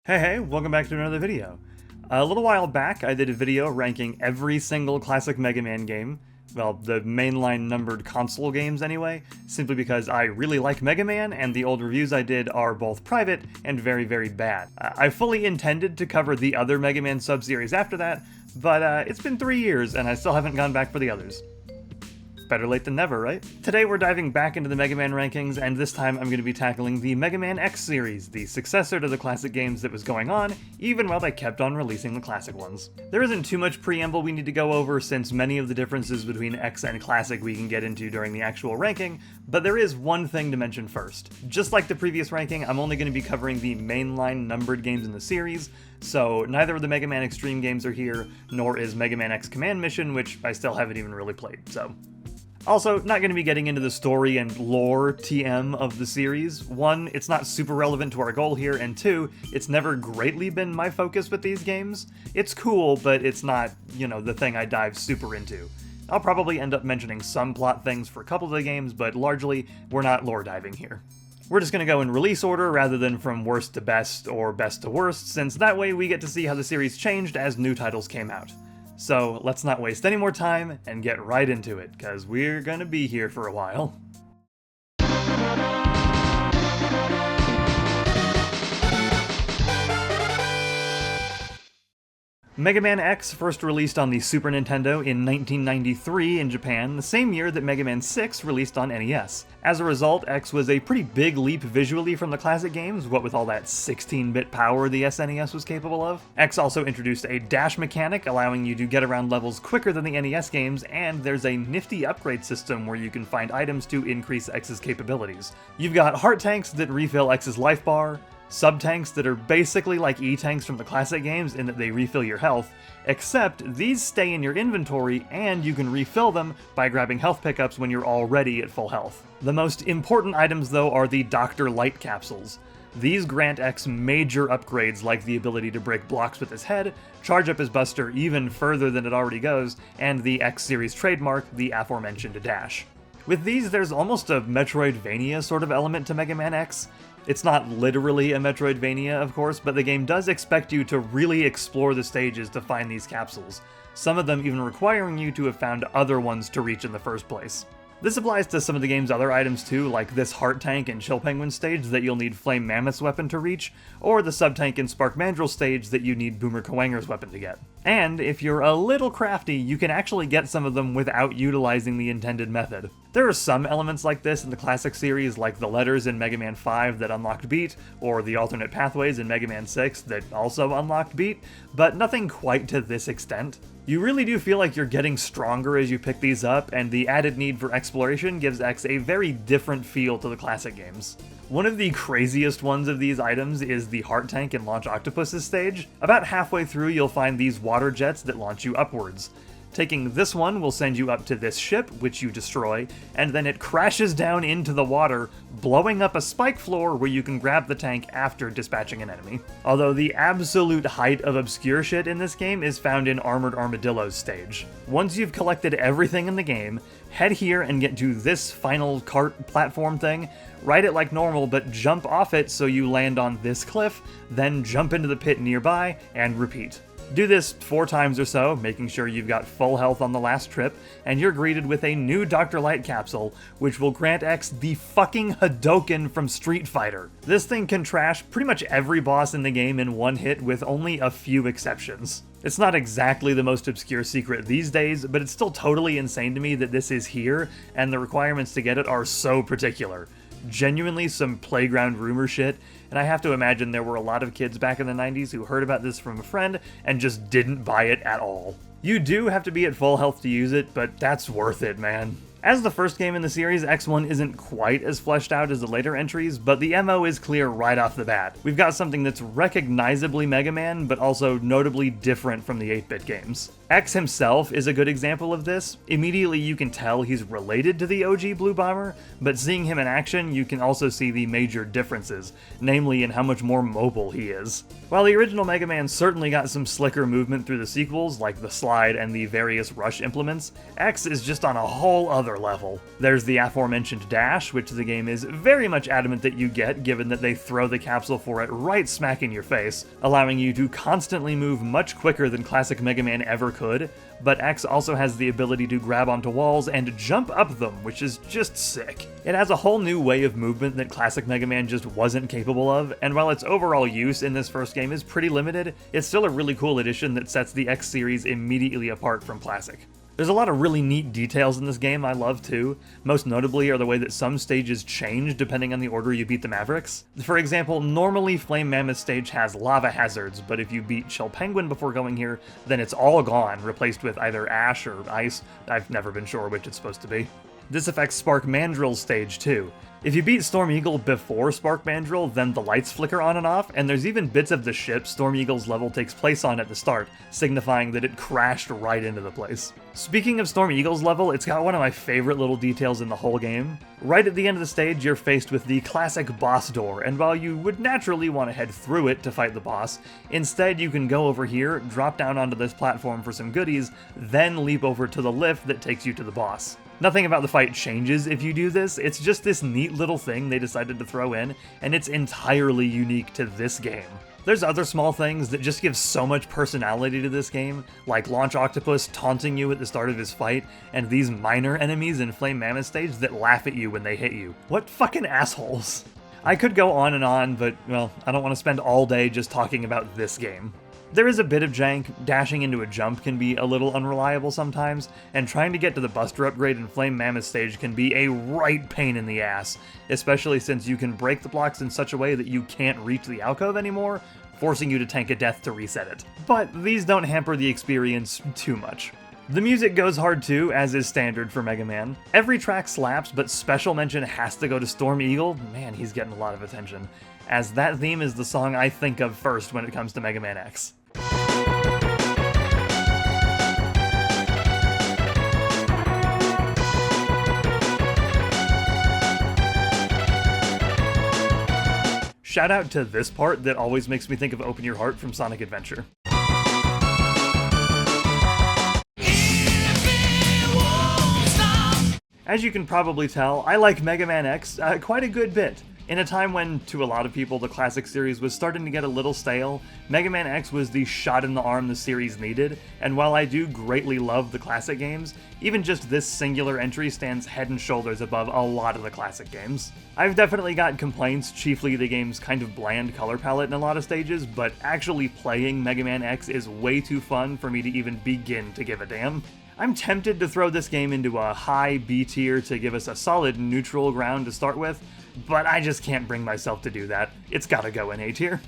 Hey, welcome back to another video. A little while back, I did a video ranking every single classic Mega Man game, well, the mainline numbered console games anyway, simply because I really like Mega Man, and the old reviews I did are both private and very, very bad. I fully intended to cover the other Mega Man sub-series after that, but it's been 3 years and I still haven't gone back for the others. Better late than never, right? Today we're diving back into the Mega Man rankings, and this time I'm going to be tackling the Mega Man X series, the successor to the classic games that was going on, even while they kept on releasing the classic ones. There isn't too much preamble we need to go over, since many of the differences between X and classic we can get into during the actual ranking, but there is one thing to mention first. Just like the previous ranking, I'm only going to be covering the mainline numbered games in the series, so neither of the Mega Man Extreme games are here, nor is Mega Man X Command Mission, which I still haven't even really played, so... Also, not going to be getting into the story and lore TM of the series. One, it's not super relevant to our goal here, and two, it's never greatly been my focus with these games. It's cool, but it's not, the thing I dive super into. I'll probably end up mentioning some plot things for a couple of the games, but largely, we're not lore diving here. We're just going to go in release order rather than from worst to best or best to worst, since that way we get to see how the series changed as new titles came out. So let's not waste any more time and get right into it, because we're gonna be here for a while. Mega Man X first released on the Super Nintendo in 1993 in Japan, the same year that Mega Man 6 released on NES. As a result, X was a pretty big leap visually from the classic games, what with all that 16-bit power the SNES was capable of. X also introduced a dash mechanic, allowing you to get around levels quicker than the NES games, and there's a nifty upgrade system where you can find items to increase X's capabilities. You've got heart tanks that refill X's life bar, sub-tanks that are basically like E-tanks from the classic games in that they refill your health, except these stay in your inventory and you can refill them by grabbing health pickups when you're already at full health. The most important items though are the Dr. Light capsules. These grant X major upgrades like the ability to break blocks with his head, charge up his buster even further than it already goes, and the X-series trademark, the aforementioned dash. With these, there's almost a Metroidvania sort of element to Mega Man X. It's not literally a Metroidvania, of course, but the game does expect you to really explore the stages to find these capsules, some of them even requiring you to have found other ones to reach in the first place. This applies to some of the game's other items too, like this Heart Tank and Chill Penguin stage that you'll need Flame Mammoth's weapon to reach, or the Sub-Tank and Spark Mandrill stage that you need Boomer Kawanger's weapon to get. And if you're a little crafty, you can actually get some of them without utilizing the intended method. There are some elements like this in the classic series, like the letters in Mega Man 5 that unlocked Beat, or the alternate pathways in Mega Man 6 that also unlocked Beat, but nothing quite to this extent. You really do feel like you're getting stronger as you pick these up, and the added need for exploration gives X a very different feel to the classic games. One of the craziest ones of these items is the Heart Tank in Launch Octopus's stage. About halfway through you'll find these water jets that launch you upwards. Taking this one will send you up to this ship, which you destroy, and then it crashes down into the water, blowing up a spike floor where you can grab the tank after dispatching an enemy. Although the absolute height of obscure shit in this game is found in Armored Armadillo's stage. Once you've collected everything in the game, head here and get to this final cart platform thing, ride it like normal but jump off it so you land on this cliff, then jump into the pit nearby, and repeat. Do this 4 times or so, making sure you've got full health on the last trip, and you're greeted with a new Dr. Light capsule, which will grant X the fucking Hadoken from Street Fighter. This thing can trash pretty much every boss in the game in one hit with only a few exceptions. It's not exactly the most obscure secret these days, but it's still totally insane to me that this is here, and the requirements to get it are so particular. Genuinely some playground rumor shit, and I have to imagine there were a lot of kids back in the 90s who heard about this from a friend and just didn't buy it at all. You do have to be at full health to use it, but that's worth it, man. As the first game in the series, X1 isn't quite as fleshed out as the later entries, but the MO is clear right off the bat. We've got something that's recognizably Mega Man, but also notably different from the 8-bit games. X himself is a good example of this. Immediately you can tell he's related to the OG Blue Bomber, but seeing him in action you can also see the major differences, namely in how much more mobile he is. While the original Mega Man certainly got some slicker movement through the sequels, like the slide and the various rush implements, X is just on a whole other another level. There's the aforementioned dash, which the game is very much adamant that you get, given that they throw the capsule for it right smack in your face, allowing you to constantly move much quicker than classic Mega Man ever could, but X also has the ability to grab onto walls and jump up them, which is just sick. It has a whole new way of movement that classic Mega Man just wasn't capable of, and while its overall use in this first game is pretty limited, it's still a really cool addition that sets the X series immediately apart from classic. There's a lot of really neat details in this game I love too. Most notably are the way that some stages change depending on the order you beat the Mavericks. For example, normally Flame Mammoth stage has lava hazards, but if you beat Shell Penguin before going here, then it's all gone, replaced with either ash or ice. I've never been sure which it's supposed to be. This affects Spark Mandrill's stage too. If you beat Storm Eagle before Spark Mandrill, then the lights flicker on and off, and there's even bits of the ship Storm Eagle's level takes place on at the start, signifying that it crashed right into the place. Speaking of Storm Eagle's level, it's got one of my favorite little details in the whole game. Right at the end of the stage, you're faced with the classic boss door, and while you would naturally want to head through it to fight the boss, instead you can go over here, drop down onto this platform for some goodies, then leap over to the lift that takes you to the boss. Nothing about the fight changes if you do this, it's just this neat little thing they decided to throw in, and it's entirely unique to this game. There's other small things that just give so much personality to this game, like Launch Octopus taunting you at the start of his fight, and these minor enemies in Flame Mammoth stage that laugh at you when they hit you. What fucking assholes! I could go on, but, well, I don't want to spend all day just talking about this game. There is a bit of jank. Dashing into a jump can be a little unreliable sometimes, and trying to get to the Buster upgrade in Flame Mammoth stage can be a right pain in the ass, especially since you can break the blocks in such a way that you can't reach the alcove anymore, forcing you to tank a death to reset it. But these don't hamper the experience too much. The music goes hard too, as is standard for Mega Man. Every track slaps, but special mention has to go to Storm Eagle. Man, he's getting a lot of attention, as that theme is the song I think of first when it comes to Mega Man X. Shout out to this part that always makes me think of Open Your Heart from Sonic Adventure. As you can probably tell, I like Mega Man X quite a good bit. In a time when, to a lot of people, the classic series was starting to get a little stale, Mega Man X was the shot in the arm the series needed, and while I do greatly love the classic games, even just this singular entry stands head and shoulders above a lot of the classic games. I've definitely got complaints, chiefly the game's kind of bland color palette in a lot of stages, but actually playing Mega Man X is way too fun for me to even begin to give a damn. I'm tempted to throw this game into a high B tier to give us a solid neutral ground to start with, but I just can't bring myself to do that. It's gotta go in A tier.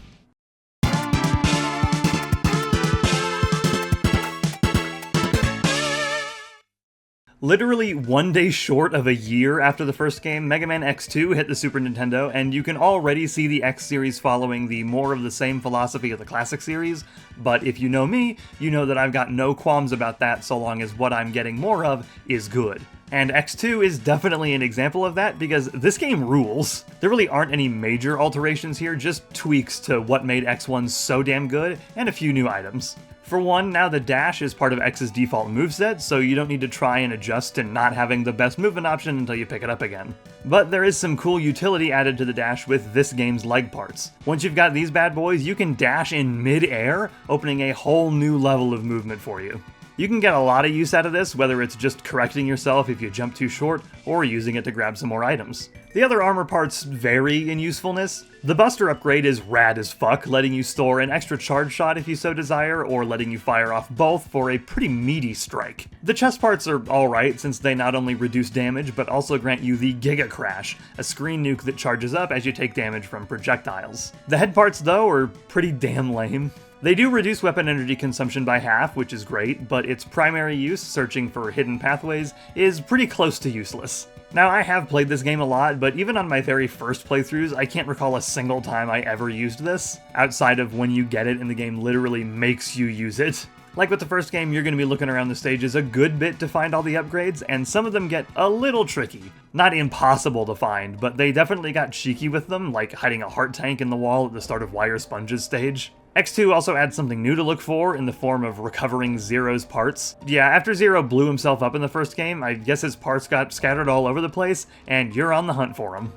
Literally one day short of a year after the first game, Mega Man X2 hit the Super Nintendo, and you can already see the X series following the more of the same philosophy of the classic series, but if you know me, you know that I've got no qualms about that so long as what I'm getting more of is good. And X2 is definitely an example of that, because this game rules. There really aren't any major alterations here, just tweaks to what made X1 so damn good, and a few new items. For one, now the dash is part of X's default moveset, so you don't need to try and adjust to not having the best movement option until you pick it up again. But there is some cool utility added to the dash with this game's leg parts. Once you've got these bad boys, you can dash in mid-air, opening a whole new level of movement for you. You can get a lot of use out of this, whether it's just correcting yourself if you jump too short, or using it to grab some more items. The other armor parts vary in usefulness. The Buster upgrade is rad as fuck, letting you store an extra charge shot if you so desire, or letting you fire off both for a pretty meaty strike. The chest parts are alright, since they not only reduce damage, but also grant you the Giga Crash, a screen nuke that charges up as you take damage from projectiles. The head parts, though, are pretty damn lame. They do reduce weapon energy consumption by half, which is great, but its primary use, searching for hidden pathways, is pretty close to useless. Now, I have played this game a lot, but even on my very first playthroughs, I can't recall a single time I ever used this, outside of when you get it and the game literally makes you use it. Like with the first game, you're going to be looking around the stages a good bit to find all the upgrades, and some of them get a little tricky. Not impossible to find, but they definitely got cheeky with them, like hiding a heart tank in the wall at the start of Wire Sponge's stage. X2 also adds something new to look for in the form of recovering Zero's parts. Yeah, after Zero blew himself up in the first game, I guess his parts got scattered all over the place, and you're on the hunt for them.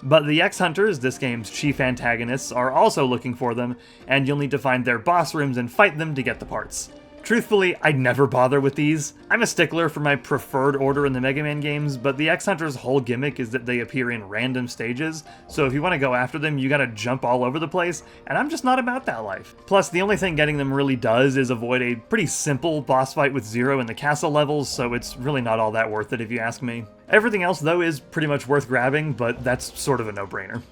But the X-Hunters, this game's chief antagonists, are also looking for them, and you'll need to find their boss rooms and fight them to get the parts. Truthfully, I'd never bother with these. I'm a stickler for my preferred order in the Mega Man games, but the X-Hunters' whole gimmick is that they appear in random stages, so if you want to go after them, you gotta jump all over the place, and I'm just not about that life. Plus, the only thing getting them really does is avoid a pretty simple boss fight with Zero in the castle levels, so it's really not all that worth it if you ask me. Everything else, though, is pretty much worth grabbing, but that's sort of a no-brainer.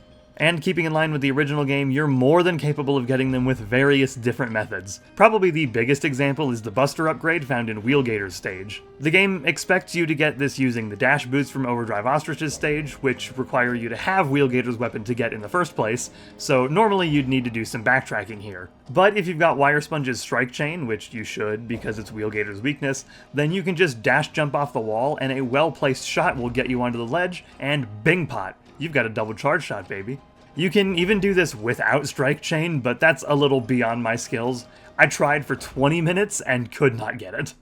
And keeping in line with the original game, you're more than capable of getting them with various different methods. Probably the biggest example is the Buster upgrade found in Wheelgator's stage. The game expects you to get this using the dash boots from Overdrive Ostrich's stage, which require you to have Wheelgator's weapon to get in the first place, so normally you'd need to do some backtracking here. But if you've got Wire Sponge's strike chain, which you should because it's Wheelgator's weakness, then you can just dash jump off the wall and a well-placed shot will get you onto the ledge, and bing pot! You've got a double charge shot, baby. You can even do this without strike chain, but that's a little beyond my skills. I tried for 20 minutes and could not get it.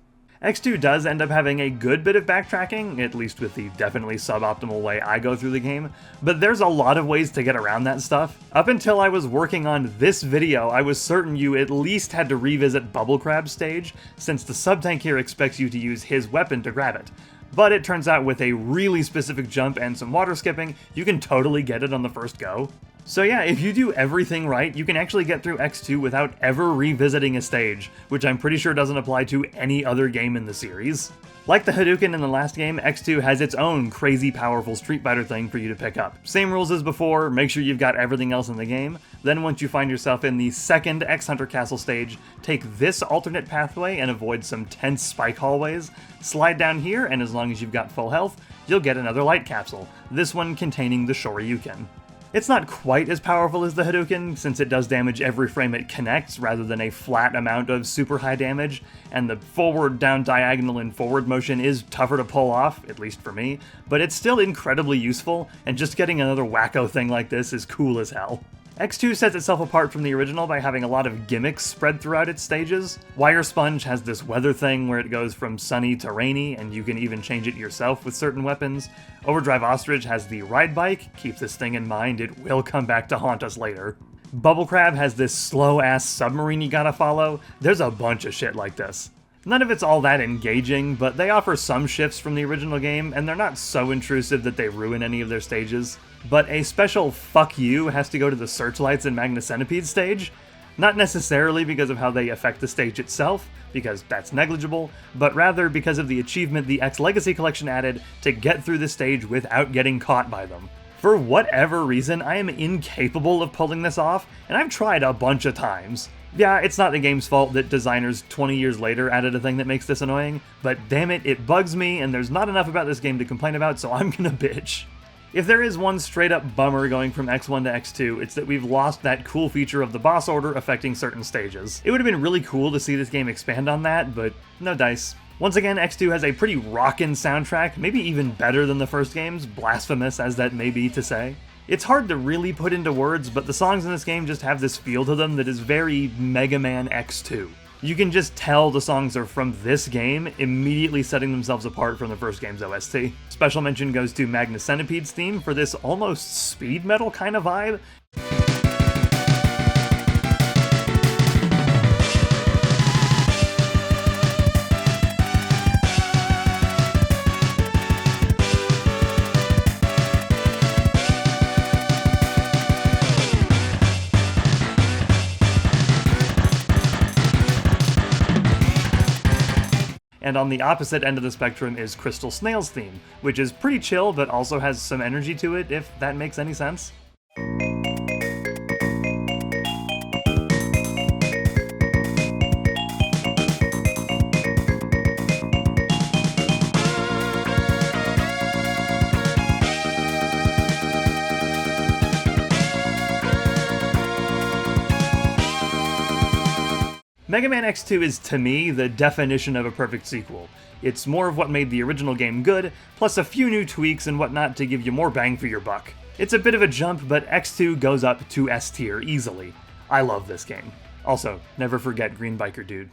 X2 does end up having a good bit of backtracking, at least with the definitely suboptimal way I go through the game, but there's a lot of ways to get around that stuff. Up until I was working on this video, I was certain you at least had to revisit Bubble Crab's stage, since the sub-tank here expects you to use his weapon to grab it. But it turns out with a really specific jump and some water skipping, you can totally get it on the first go. So yeah, if you do everything right, you can actually get through X2 without ever revisiting a stage, which I'm pretty sure doesn't apply to any other game in the series. Like the Hadouken in the last game, X2 has its own crazy powerful Street Fighter thing for you to pick up. Same rules as before, make sure you've got everything else in the game. Then once you find yourself in the second X-Hunter Castle stage, take this alternate pathway and avoid some tense spike hallways, slide down here, and as long as you've got full health, you'll get another light capsule, this one containing the Shoryuken. It's not quite as powerful as the Hadouken, since it does damage every frame it connects rather than a flat amount of super high damage, and the forward, down, diagonal, and forward motion is tougher to pull off, at least for me, but it's still incredibly useful, and just getting another wacko thing like this is cool as hell. X2 sets itself apart from the original by having a lot of gimmicks spread throughout its stages. Wire Sponge has this weather thing where it goes from sunny to rainy, and you can even change it yourself with certain weapons. Overdrive Ostrich has the ride bike, keep this thing in mind, it will come back to haunt us later. Bubble Crab has this slow-ass submarine you gotta follow. There's a bunch of shit like this. None of it's all that engaging, but they offer some shifts from the original game, and they're not so intrusive that they ruin any of their stages. But a special fuck you has to go to the Searchlights and Magna Centipede stage. Not necessarily because of how they affect the stage itself, because that's negligible, but rather because of the achievement the X Legacy Collection added to get through the stage without getting caught by them. For whatever reason, I am incapable of pulling this off, and I've tried a bunch of times. Yeah, it's not the game's fault that designers 20 years later added a thing that makes this annoying, but damn it bugs me, and there's not enough about this game to complain about, so I'm gonna bitch. If there is one straight-up bummer going from X1 to X2, it's that we've lost that cool feature of the boss order affecting certain stages. It would have been really cool to see this game expand on that, but no dice. Once again, X2 has a pretty rockin' soundtrack, maybe even better than the first game's, blasphemous as that may be to say. It's hard to really put into words, but the songs in this game just have this feel to them that is very Mega Man X2. You can just tell the songs are from this game, immediately setting themselves apart from the first game's OST. Special mention goes to Magna Centipede's theme for this almost speed metal kind of vibe. And on the opposite end of the spectrum is Crystal Snail's theme, which is pretty chill but also has some energy to it, if that makes any sense. Mega Man X2 is, to me, the definition of a perfect sequel. It's more of what made the original game good, plus a few new tweaks and whatnot to give you more bang for your buck. It's a bit of a jump, but X2 goes up to S tier easily. I love this game. Also, never forget Green Biker Dude.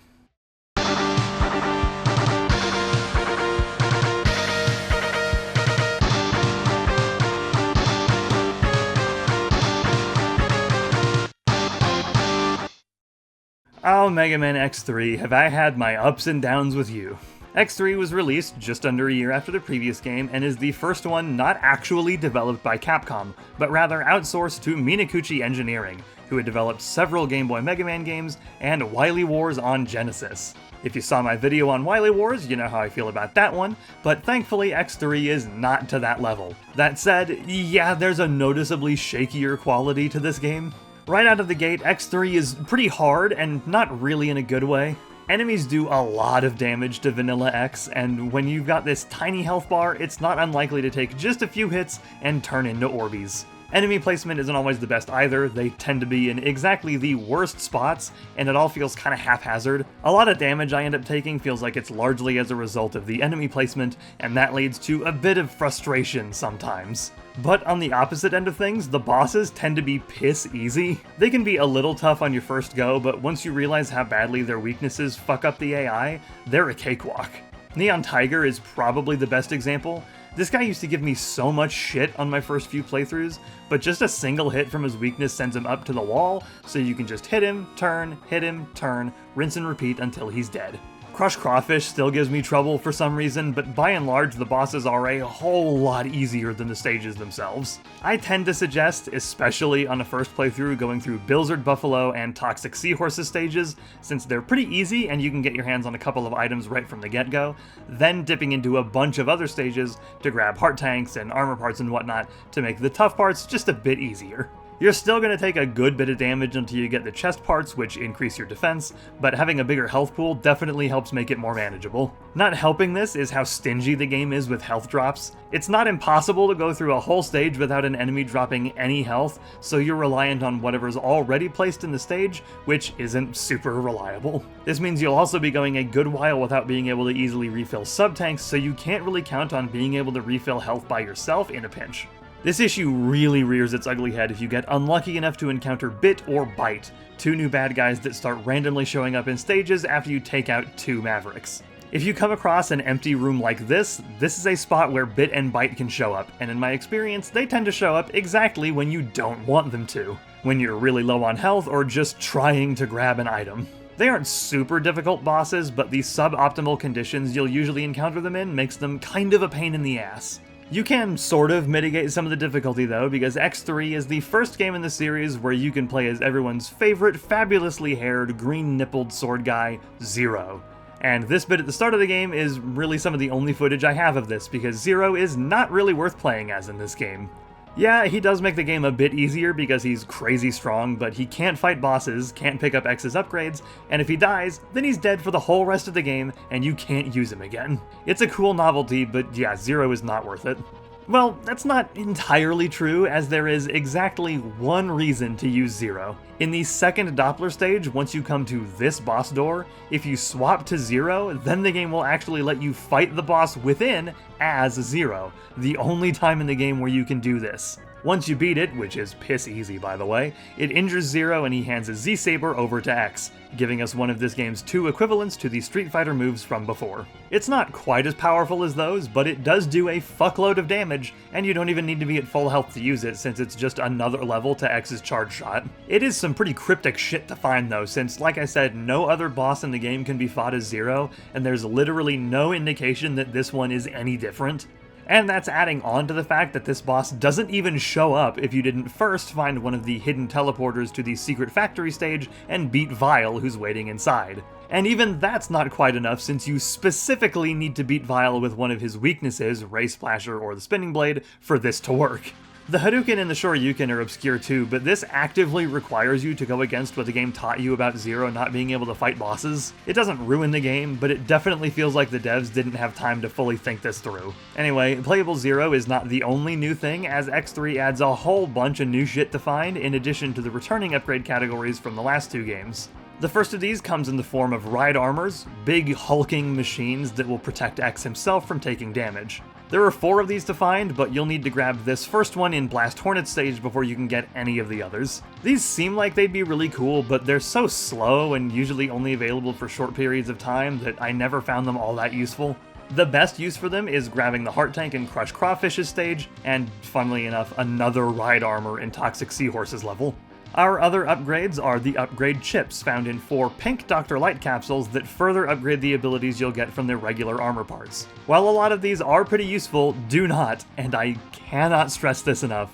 Oh, Mega Man X3, have I had my ups and downs with you. X3 was released just under a year after the previous game and is the first one not actually developed by Capcom, but rather outsourced to Minakuchi Engineering, who had developed several Game Boy Mega Man games and Wily Wars on Genesis. If you saw my video on Wily Wars, you know how I feel about that one, but thankfully X3 is not to that level. That said, yeah, there's a noticeably shakier quality to this game. Right out of the gate, X3 is pretty hard, and not really in a good way. Enemies do a lot of damage to Vanilla X, and when you've got this tiny health bar, it's not unlikely to take just a few hits and turn into Orbeez. Enemy placement isn't always the best either, they tend to be in exactly the worst spots, and it all feels kinda haphazard. A lot of damage I end up taking feels like it's largely as a result of the enemy placement, and that leads to a bit of frustration sometimes. But on the opposite end of things, the bosses tend to be piss easy. They can be a little tough on your first go, but once you realize how badly their weaknesses fuck up the AI, they're a cakewalk. Neon Tiger is probably the best example. This guy used to give me so much shit on my first few playthroughs, but just a single hit from his weakness sends him up to the wall, so you can just hit him, turn, rinse and repeat until he's dead. Crush Crawfish still gives me trouble for some reason, but by and large the bosses are a whole lot easier than the stages themselves. I tend to suggest, especially on a first playthrough, going through Bilzard Buffalo and Toxic Seahorses stages, since they're pretty easy and you can get your hands on a couple of items right from the get-go, then dipping into a bunch of other stages to grab heart tanks and armor parts and whatnot to make the tough parts just a bit easier. You're still going to take a good bit of damage until you get the chest parts, which increase your defense, but having a bigger health pool definitely helps make it more manageable. Not helping this is how stingy the game is with health drops. It's not impossible to go through a whole stage without an enemy dropping any health, so you're reliant on whatever's already placed in the stage, which isn't super reliable. This means you'll also be going a good while without being able to easily refill sub-tanks, so you can't really count on being able to refill health by yourself in a pinch. This issue really rears its ugly head if you get unlucky enough to encounter Bit or Bite, two new bad guys that start randomly showing up in stages after you take out two Mavericks. If you come across an empty room like this is a spot where Bit and Bite can show up, and in my experience, they tend to show up exactly when you don't want them to, when you're really low on health or just trying to grab an item. They aren't super difficult bosses, but the suboptimal conditions you'll usually encounter them in makes them kind of a pain in the ass. You can sort of mitigate some of the difficulty though, because X3 is the first game in the series where you can play as everyone's favorite fabulously haired, green-nippled sword guy, Zero. And this bit at the start of the game is really some of the only footage I have of this, because Zero is not really worth playing as in this game. Yeah, he does make the game a bit easier because he's crazy strong, but he can't fight bosses, can't pick up X's upgrades, and if he dies, then he's dead for the whole rest of the game, and you can't use him again. It's a cool novelty, but yeah, Zero is not worth it. Well, that's not entirely true, as there is exactly one reason to use Zero. In the second Doppler stage, once you come to this boss door, if you swap to Zero, then the game will actually let you fight the boss within as Zero, the only time in the game where you can do this. Once you beat it, which is piss easy by the way, it injures Zero and he hands a Z-Saber over to X, giving us one of this game's two equivalents to the Street Fighter moves from before. It's not quite as powerful as those, but it does do a fuckload of damage, and you don't even need to be at full health to use it since it's just another level to X's charge shot. It is some pretty cryptic shit to find though, since like I said, no other boss in the game can be fought as Zero, and there's literally no indication that this one is any different. And that's adding on to the fact that this boss doesn't even show up if you didn't first find one of the hidden teleporters to the secret factory stage and beat Vile, who's waiting inside. And even that's not quite enough since you specifically need to beat Vile with one of his weaknesses, Ray Splasher or the Spinning Blade, for this to work. The Hadouken and the Shoryuken are obscure too, but this actively requires you to go against what the game taught you about Zero not being able to fight bosses. It doesn't ruin the game, but it definitely feels like the devs didn't have time to fully think this through. Anyway, playable Zero is not the only new thing, as X3 adds a whole bunch of new shit to find, in addition to the returning upgrade categories from the last two games. The first of these comes in the form of ride armors, big hulking machines that will protect X himself from taking damage. There are 4 of these to find, but you'll need to grab this first one in Blast Hornet stage before you can get any of the others. These seem like they'd be really cool, but they're so slow and usually only available for short periods of time that I never found them all that useful. The best use for them is grabbing the Heart Tank in Crush Crawfish's stage, and funnily enough, another Ride Armor in Toxic Seahorse's level. Our other upgrades are the upgrade chips found in 4 pink Dr. Light capsules that further upgrade the abilities you'll get from their regular armor parts. While a lot of these are pretty useful, do not, and I cannot stress this enough,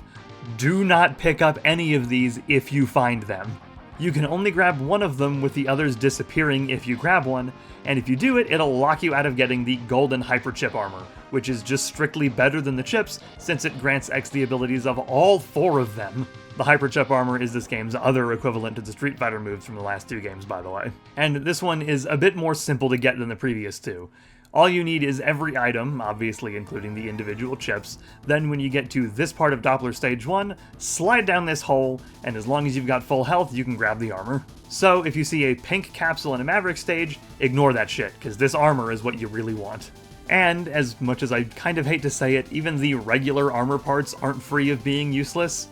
do not pick up any of these if you find them. You can only grab one of them with the others disappearing if you grab one, and if you do it, it'll lock you out of getting the golden hyper chip armor, which is just strictly better than the chips since it grants X the abilities of all 4 of them. The hyper chip armor is this game's other equivalent to the Street Fighter moves from the last 2 games, by the way. And this one is a bit more simple to get than the previous 2. All you need is every item, obviously including the individual chips. Then when you get to this part of Doppler Stage 1, slide down this hole, and as long as you've got full health, you can grab the armor. So if you see a pink capsule in a Maverick stage, ignore that shit, because this armor is what you really want. And, as much as I kind of hate to say it, even the regular armor parts aren't free of being useless.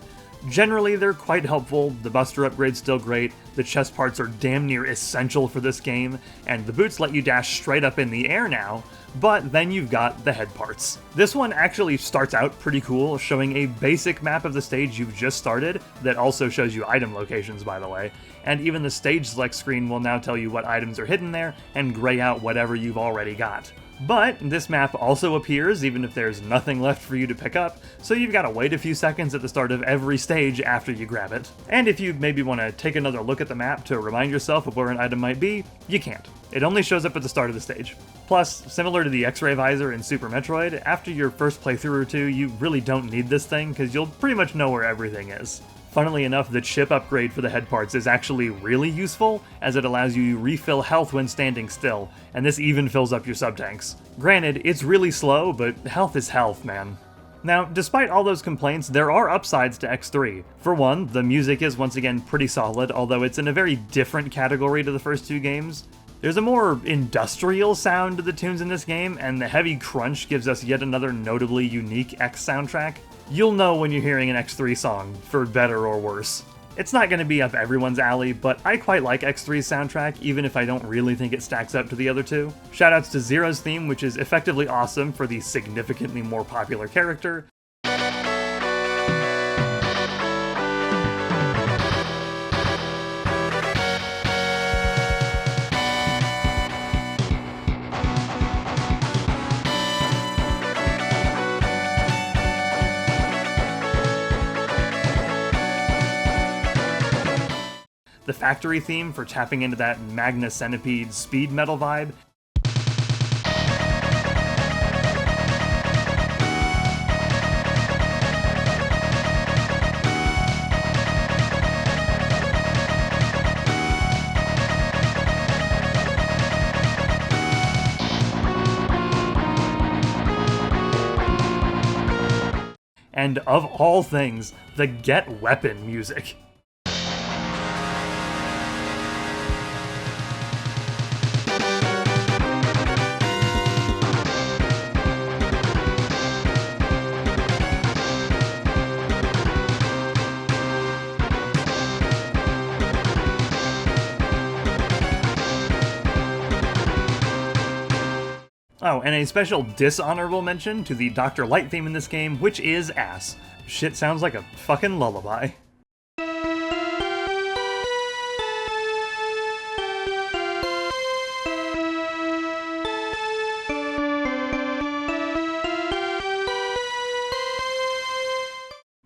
Generally, they're quite helpful, the Buster upgrade's still great, the chest parts are damn near essential for this game, and the boots let you dash straight up in the air now, but then you've got the head parts. This one actually starts out pretty cool, showing a basic map of the stage you've just started, that also shows you item locations, by the way, and even the stage select screen will now tell you what items are hidden there, and gray out whatever you've already got. But this map also appears even if there's nothing left for you to pick up, so you've got to wait a few seconds at the start of every stage after you grab it. And if you maybe want to take another look at the map to remind yourself of where an item might be, you can't. It only shows up at the start of the stage. Plus, similar to the X-Ray Visor in Super Metroid, after your first playthrough or 2, you really don't need this thing because you'll pretty much know where everything is. Funnily enough, the chip upgrade for the head parts is actually really useful, as it allows you to refill health when standing still, and this even fills up your sub-tanks. Granted, it's really slow, but health is health, man. Now, despite all those complaints, there are upsides to X3. For one, the music is once again pretty solid, although it's in a very different category to the first 2 games. There's a more industrial sound to the tunes in this game, and the heavy crunch gives us yet another notably unique X soundtrack. You'll know when you're hearing an X3 song, for better or worse. It's not going to be up everyone's alley, but I quite like X3's soundtrack, even if I don't really think it stacks up to the other 2. Shoutouts to Zero's theme, which is effectively awesome for the significantly more popular character. The factory theme for tapping into that Magna Centipede speed metal vibe. And of all things, the Get Weapon music. Oh, and a special dishonorable mention to the Dr. Light theme in this game, which is ass. Shit sounds like a fucking lullaby.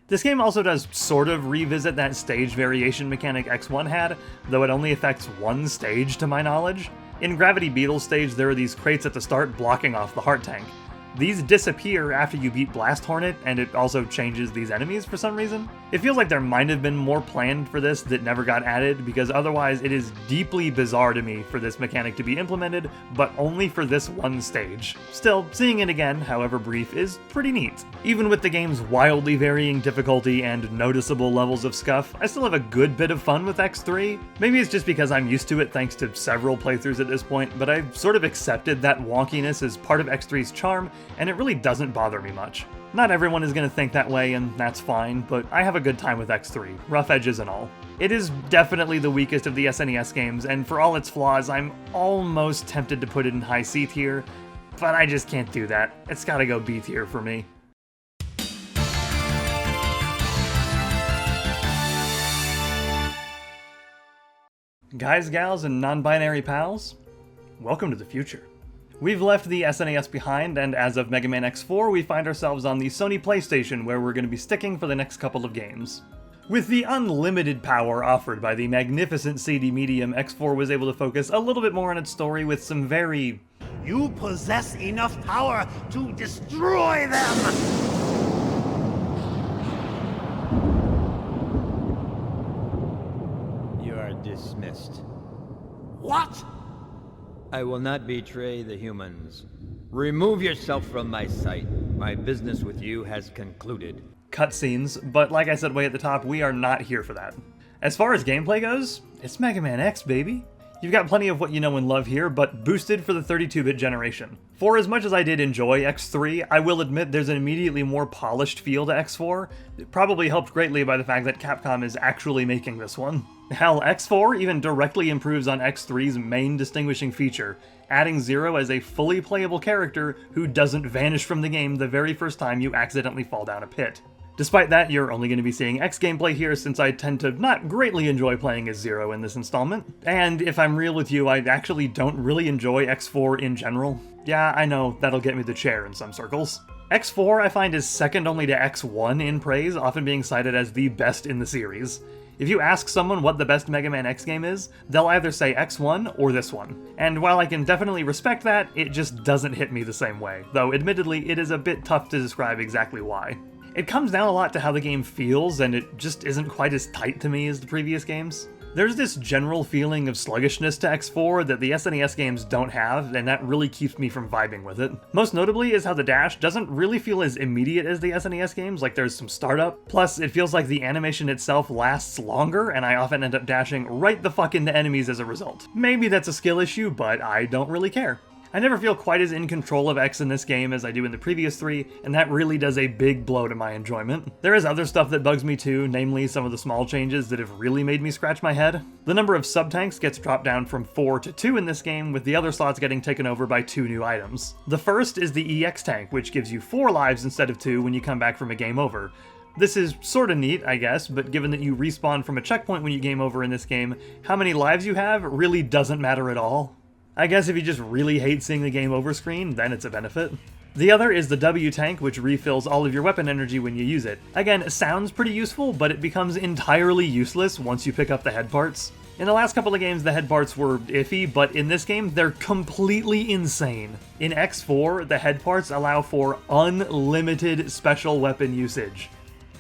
This game also does sort of revisit that stage variation mechanic X1 had, though it only affects one stage to my knowledge. In Gravity Beetle's stage, there are these crates at the start blocking off the Heart Tank. These disappear after you beat Blast Hornet, and it also changes these enemies for some reason. It feels like there might have been more planned for this that never got added, because otherwise it is deeply bizarre to me for this mechanic to be implemented, but only for this one stage. Still, seeing it again, however brief, is pretty neat. Even with the game's wildly varying difficulty and noticeable levels of scuff, I still have a good bit of fun with X3. Maybe it's just because I'm used to it thanks to several playthroughs at this point, but I've sort of accepted that wonkiness as part of X3's charm, and it really doesn't bother me much. Not everyone is going to think that way, and that's fine, but I have a good time with X3, rough edges and all. It is definitely the weakest of the SNES games, and for all its flaws, I'm almost tempted to put it in high C tier, but I just can't do that. It's gotta go B tier for me. Guys, gals, and non-binary pals, welcome to the future. We've left the SNES behind, and as of Mega Man X4, we find ourselves on the Sony PlayStation, where we're going to be sticking for the next couple of games. With the unlimited power offered by the magnificent CD medium, X4 was able to focus a little bit more on its story with some very... You possess enough power to destroy them! Dismissed. What? I will not betray the humans. Remove yourself from my sight. My business with you has concluded. Cutscenes, but like I said way at the top, we are not here for that. As far as gameplay goes, it's Mega Man X, baby. You've got plenty of what you know and love here, but boosted for the 32-bit generation. For as much as I did enjoy X3, I will admit there's an immediately more polished feel to X4, probably helped greatly by the fact that Capcom is actually making this one. Hell, X4 even directly improves on X3's main distinguishing feature, adding Zero as a fully playable character who doesn't vanish from the game the very first time you accidentally fall down a pit. Despite that, you're only going to be seeing X gameplay here since I tend to not greatly enjoy playing as Zero in this installment. And if I'm real with you, I actually don't really enjoy X4 in general. Yeah, I know, that'll get me the chair in some circles. X4 I find is second only to X1 in praise, often being cited as the best in the series. If you ask someone what the best Mega Man X game is, they'll either say X1 or this one. And while I can definitely respect that, it just doesn't hit me the same way, though admittedly it is a bit tough to describe exactly why. It comes down a lot to how the game feels, and it just isn't quite as tight to me as the previous games. There's this general feeling of sluggishness to X4 that the SNES games don't have, and that really keeps me from vibing with it. Most notably is how the dash doesn't really feel as immediate as the SNES games, like there's some startup. Plus, it feels like the animation itself lasts longer, and I often end up dashing right the fuck into enemies as a result. Maybe that's a skill issue, but I don't really care. I never feel quite as in control of X in this game as I do in the previous three, and that really does a big blow to my enjoyment. There is other stuff that bugs me too, namely some of the small changes that have really made me scratch my head. The number of sub-tanks gets dropped down from 4 to 2 in this game, with the other slots getting taken over by 2 new items. The first is the EX tank, which gives you 4 lives instead of 2 when you come back from a game over. This is sorta neat, I guess, but given that you respawn from a checkpoint when you game over in this game, how many lives you have really doesn't matter at all. I guess if you just really hate seeing the game over screen, then it's a benefit. The other is the W tank, which refills all of your weapon energy when you use it. Again, it sounds pretty useful, but it becomes entirely useless once you pick up the head parts. In the last couple of games, the head parts were iffy, but in this game, they're completely insane. In X4, the head parts allow for unlimited special weapon usage.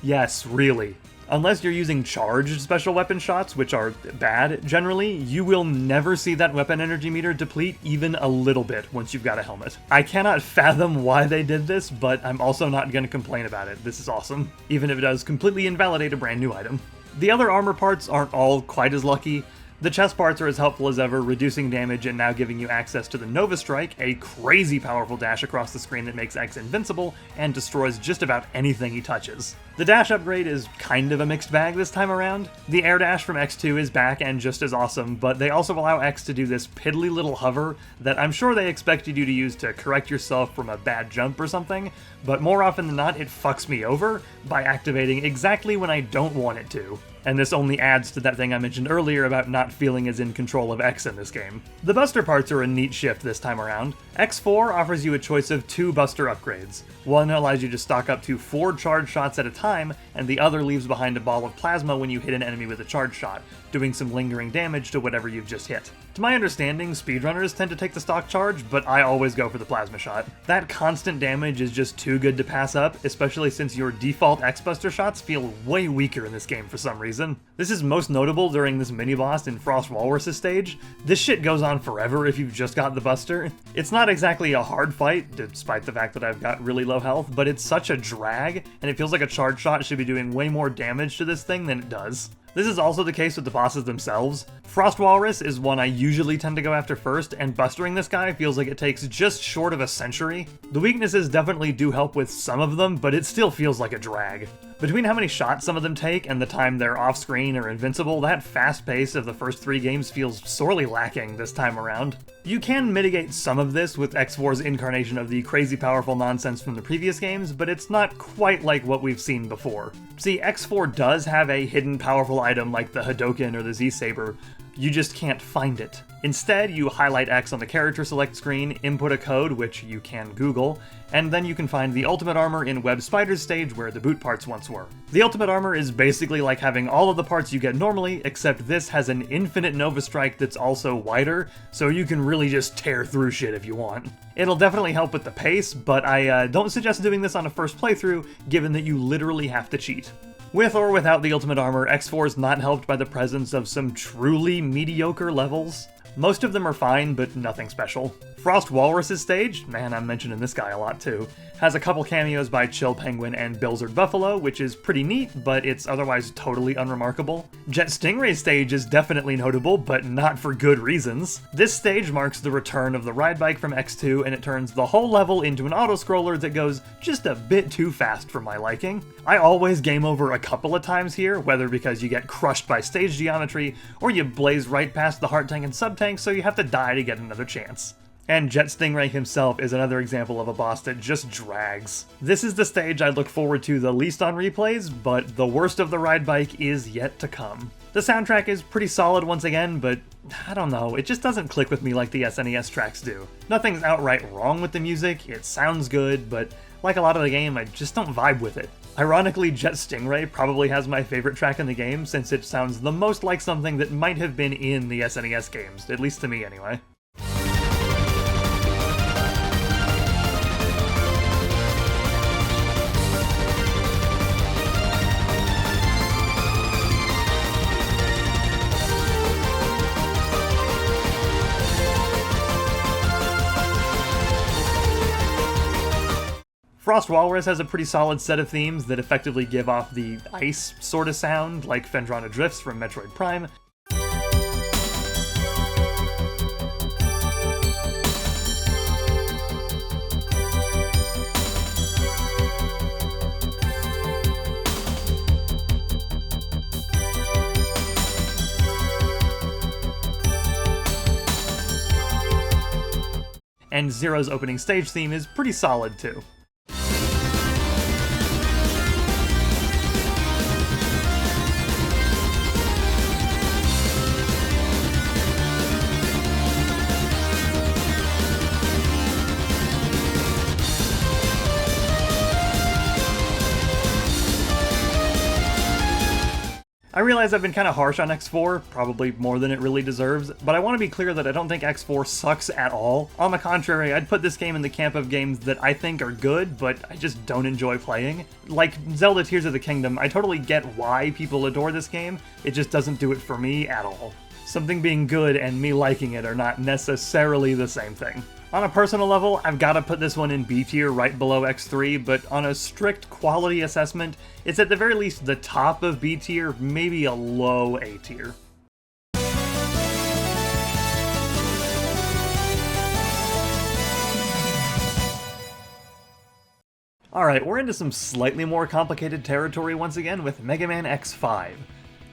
Yes, really. Unless you're using charged special weapon shots, which are bad generally, you will never see that weapon energy meter deplete even a little bit once you've got a helmet. I cannot fathom why they did this, but I'm also not going to complain about it. This is awesome, even if it does completely invalidate a brand new item. The other armor parts aren't all quite as lucky. The chest parts are as helpful as ever, reducing damage and now giving you access to the Nova Strike, a crazy powerful dash across the screen that makes X invincible and destroys just about anything he touches. The dash upgrade is kind of a mixed bag this time around. The air dash from X2 is back and just as awesome, but they also allow X to do this piddly little hover that I'm sure they expected you to use to correct yourself from a bad jump or something, but more often than not it fucks me over by activating exactly when I don't want it to. And this only adds to that thing I mentioned earlier about not feeling as in control of X in this game. The buster parts are a neat shift this time around. X4 offers you a choice of 2 buster upgrades. One allows you to stock up to 4 charge shots at a time, and the other leaves behind a ball of plasma when you hit an enemy with a charge shot, doing some lingering damage to whatever you've just hit. To my understanding, speedrunners tend to take the stock charge, but I always go for the plasma shot. That constant damage is just too good to pass up, especially since your default X-Buster shots feel way weaker in this game for some reason. This is most notable during this mini-boss in Frost Walrus' stage. This shit goes on forever if you've just got the Buster. It's not exactly a hard fight, despite the fact that I've got really low health, but it's such a drag, and it feels like a charge shot should be doing way more damage to this thing than it does. This is also the case with the bosses themselves. Frost Walrus is one I usually tend to go after first, and bustering this guy feels like it takes just short of a century. The weaknesses definitely do help with some of them, but it still feels like a drag. Between how many shots some of them take and the time they're off-screen or invincible, that fast pace of the first 3 games feels sorely lacking this time around. You can mitigate some of this with X4's incarnation of the crazy powerful nonsense from the previous games, but it's not quite like what we've seen before. See, X4 does have a hidden powerful item like the Hadoken or the Z-Saber, you just can't find it. Instead, you highlight X on the character select screen, input a code, which you can Google, and then you can find the ultimate armor in Web Spider's stage where the boot parts once were. The ultimate armor is basically like having all of the parts you get normally, except this has an infinite Nova Strike that's also wider, so you can really just tear through shit if you want. It'll definitely help with the pace, but I don't suggest doing this on a first playthrough, given that you literally have to cheat. With or without the ultimate armor, X4 is not helped by the presence of some truly mediocre levels. Most of them are fine, but nothing special. Frost Walrus's stage, man, I'm mentioning this guy a lot too, has a couple cameos by Chill Penguin and Bilzard Buffalo, which is pretty neat, but it's otherwise totally unremarkable. Jet Stingray's stage is definitely notable, but not for good reasons. This stage marks the return of the ride bike from X2, and it turns the whole level into an auto-scroller that goes just a bit too fast for my liking. I always game over a couple of times here, whether because you get crushed by stage geometry, or you blaze right past the heart tank and sub-tank so you have to die to get another chance. And Jet Stingray himself is another example of a boss that just drags. This is the stage I look forward to the least on replays, but the worst of the ride bike is yet to come. The soundtrack is pretty solid once again, but I don't know, it just doesn't click with me like the SNES tracks do. Nothing's outright wrong with the music, it sounds good, but like a lot of the game, I just don't vibe with it. Ironically, Jet Stingray probably has my favorite track in the game, since it sounds the most like something that might have been in the SNES games, at least to me anyway. Frost Walrus has a pretty solid set of themes that effectively give off the ice sort of sound, like Phendrana Drifts from Metroid Prime. And Zero's opening stage theme is pretty solid too. I realize I've been kind of harsh on X4, probably more than it really deserves, but I want to be clear that I don't think X4 sucks at all. On the contrary, I'd put this game in the camp of games that I think are good, but I just don't enjoy playing. Like Zelda Tears of the Kingdom, I totally get why people adore this game, it just doesn't do it for me at all. Something being good and me liking it are not necessarily the same thing. On a personal level, I've got to put this one in B tier right below X3, but on a strict quality assessment, it's at the very least the top of B tier, maybe a low A tier. Alright, we're into some slightly more complicated territory once again with Mega Man X5.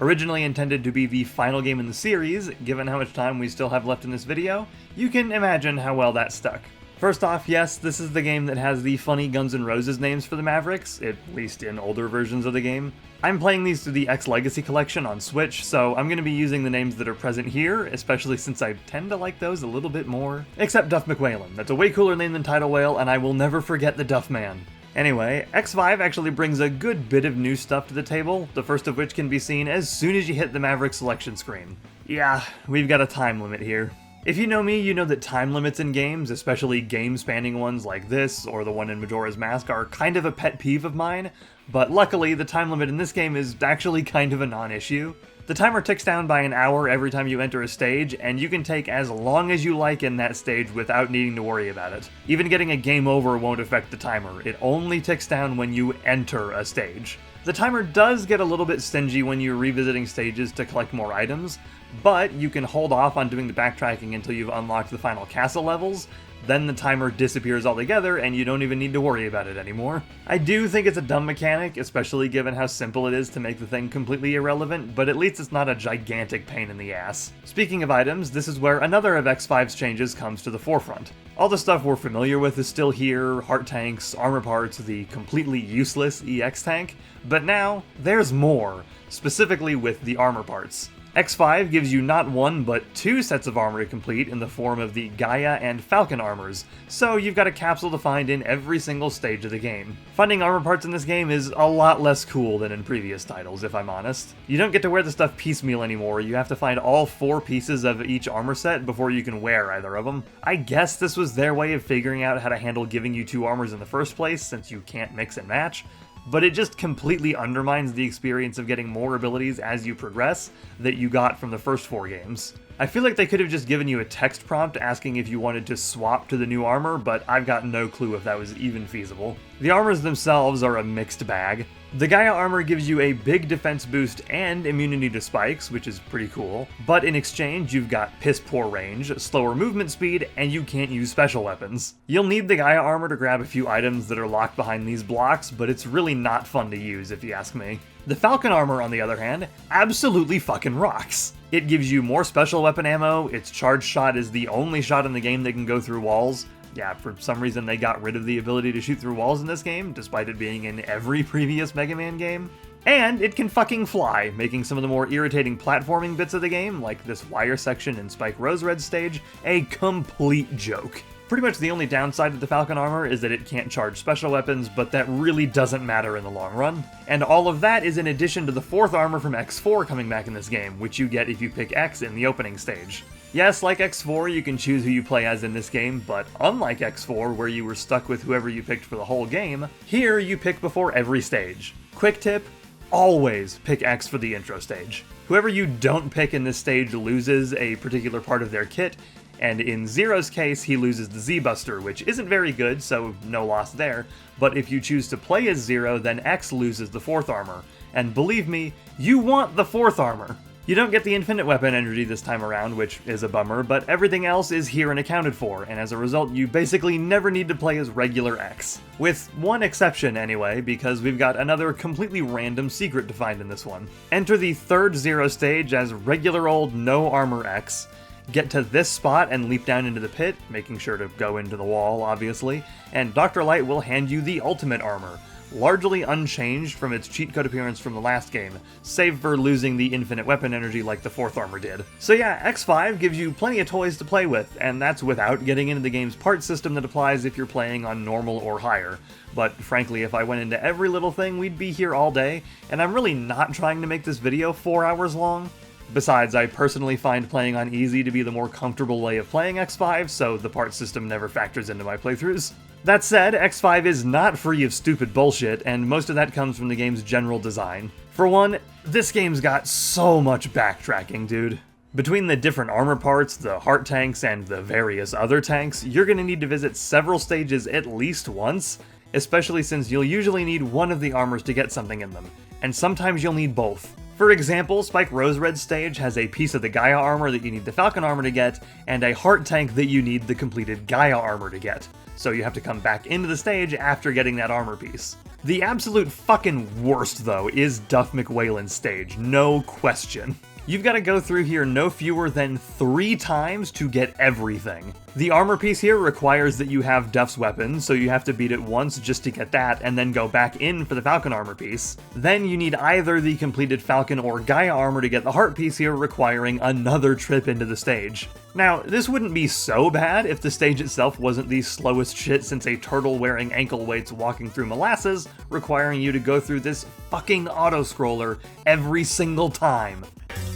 Originally intended to be the final game in the series, given how much time we still have left in this video, you can imagine how well that stuck. First off, yes, this is the game that has the funny Guns N' Roses names for the Mavericks, at least in older versions of the game. I'm playing these through the X Legacy Collection on Switch, so I'm going to be using the names that are present here, especially since I tend to like those a little bit more. Except Duff McWhalen, that's a way cooler name than Tidal Whale, and I will never forget the Duff Man. Anyway, X5 actually brings a good bit of new stuff to the table, the first of which can be seen as soon as you hit the Maverick selection screen. Yeah, we've got a time limit here. If you know me, you know that time limits in games, especially game-spanning ones like this, or the one in Majora's Mask, are kind of a pet peeve of mine, but luckily the time limit in this game is actually kind of a non-issue. The timer ticks down by an hour every time you enter a stage, and you can take as long as you like in that stage without needing to worry about it. Even getting a game over won't affect the timer, it only ticks down when you enter a stage. The timer does get a little bit stingy when you're revisiting stages to collect more items, but you can hold off on doing the backtracking until you've unlocked the final castle levels. Then the timer disappears altogether and you don't even need to worry about it anymore. I do think it's a dumb mechanic, especially given how simple it is to make the thing completely irrelevant, but at least it's not a gigantic pain in the ass. Speaking of items, this is where another of X5's changes comes to the forefront. All the stuff we're familiar with is still here: heart tanks, armor parts, the completely useless EX tank, but now there's more, specifically with the armor parts. X5 gives you not one, but two sets of armor to complete in the form of the Gaia and Falcon armors, so you've got a capsule to find in every single stage of the game. Finding armor parts in this game is a lot less cool than in previous titles, if I'm honest. You don't get to wear the stuff piecemeal anymore, you have to find all 4 pieces of each armor set before you can wear either of them. I guess this was their way of figuring out how to handle giving you 2 armors in the first place, since you can't mix and match, but it just completely undermines the experience of getting more abilities as you progress that you got from the first 4 games. I feel like they could have just given you a text prompt asking if you wanted to swap to the new armor, but I've got no clue if that was even feasible. The armors themselves are a mixed bag. The Gaia armor gives you a big defense boost and immunity to spikes, which is pretty cool, but in exchange you've got piss poor range, slower movement speed, and you can't use special weapons. You'll need the Gaia armor to grab a few items that are locked behind these blocks, but it's really not fun to use if you ask me. The Falcon armor, on the other hand, absolutely fucking rocks. It gives you more special weapon ammo, its charge shot is the only shot in the game that can go through walls. Yeah, for some reason they got rid of the ability to shoot through walls in this game, despite it being in every previous Mega Man game. And it can fucking fly, making some of the more irritating platforming bits of the game, like this wire section in Spike Rose Red stage, a complete joke. Pretty much the only downside to the Falcon armor is that it can't charge special weapons, but that really doesn't matter in the long run. And all of that is in addition to the 4th armor from X4 coming back in this game, which you get if you pick X in the opening stage. Yes, like X4, you can choose who you play as in this game, but unlike X4, where you were stuck with whoever you picked for the whole game, here you pick before every stage. Quick tip: always pick X for the intro stage. Whoever you don't pick in this stage loses a particular part of their kit, and in Zero's case, he loses the Z-Buster, which isn't very good, so no loss there, but if you choose to play as Zero, then X loses the 4th armor. And believe me, you want the 4th armor! You don't get the infinite weapon energy this time around, which is a bummer, but everything else is here and accounted for, and as a result, you basically never need to play as regular X. With one exception, anyway, because we've got another completely random secret to find in this one. Enter the 3rd Zero stage as regular old no armor X. Get to this spot and leap down into the pit, making sure to go into the wall, obviously, and Dr. Light will hand you the ultimate armor, largely unchanged from its cheat code appearance from the last game, save for losing the infinite weapon energy like the 4th armor did. So yeah, X5 gives you plenty of toys to play with, and that's without getting into the game's part system that applies if you're playing on normal or higher. But frankly, if I went into every little thing, we'd be here all day, and I'm really not trying to make this video 4 hours long. Besides, I personally find playing on easy to be the more comfortable way of playing X5, so the part system never factors into my playthroughs. That said, X5 is not free of stupid bullshit, and most of that comes from the game's general design. For one, this game's got so much backtracking, dude. Between the different armor parts, the heart tanks, and the various other tanks, you're gonna need to visit several stages at least once, especially since you'll usually need one of the armors to get something in them, and sometimes you'll need both. For example, Spike Rose Red stage has a piece of the Gaia armor that you need the Falcon armor to get, and a heart tank that you need the completed Gaia armor to get. So you have to come back into the stage after getting that armor piece. The absolute fucking worst, though, is Duff McWhalen's stage, no question. You've got to go through here no fewer than 3 times to get everything. The armor piece here requires that you have Duff's weapon, so you have to beat it once just to get that, and then go back in for the Falcon armor piece. Then you need either the completed Falcon or Gaia armor to get the heart piece here, requiring another trip into the stage. Now, this wouldn't be so bad if the stage itself wasn't the slowest shit since a turtle wearing ankle weights walking through molasses, requiring you to go through this fucking auto-scroller every single time.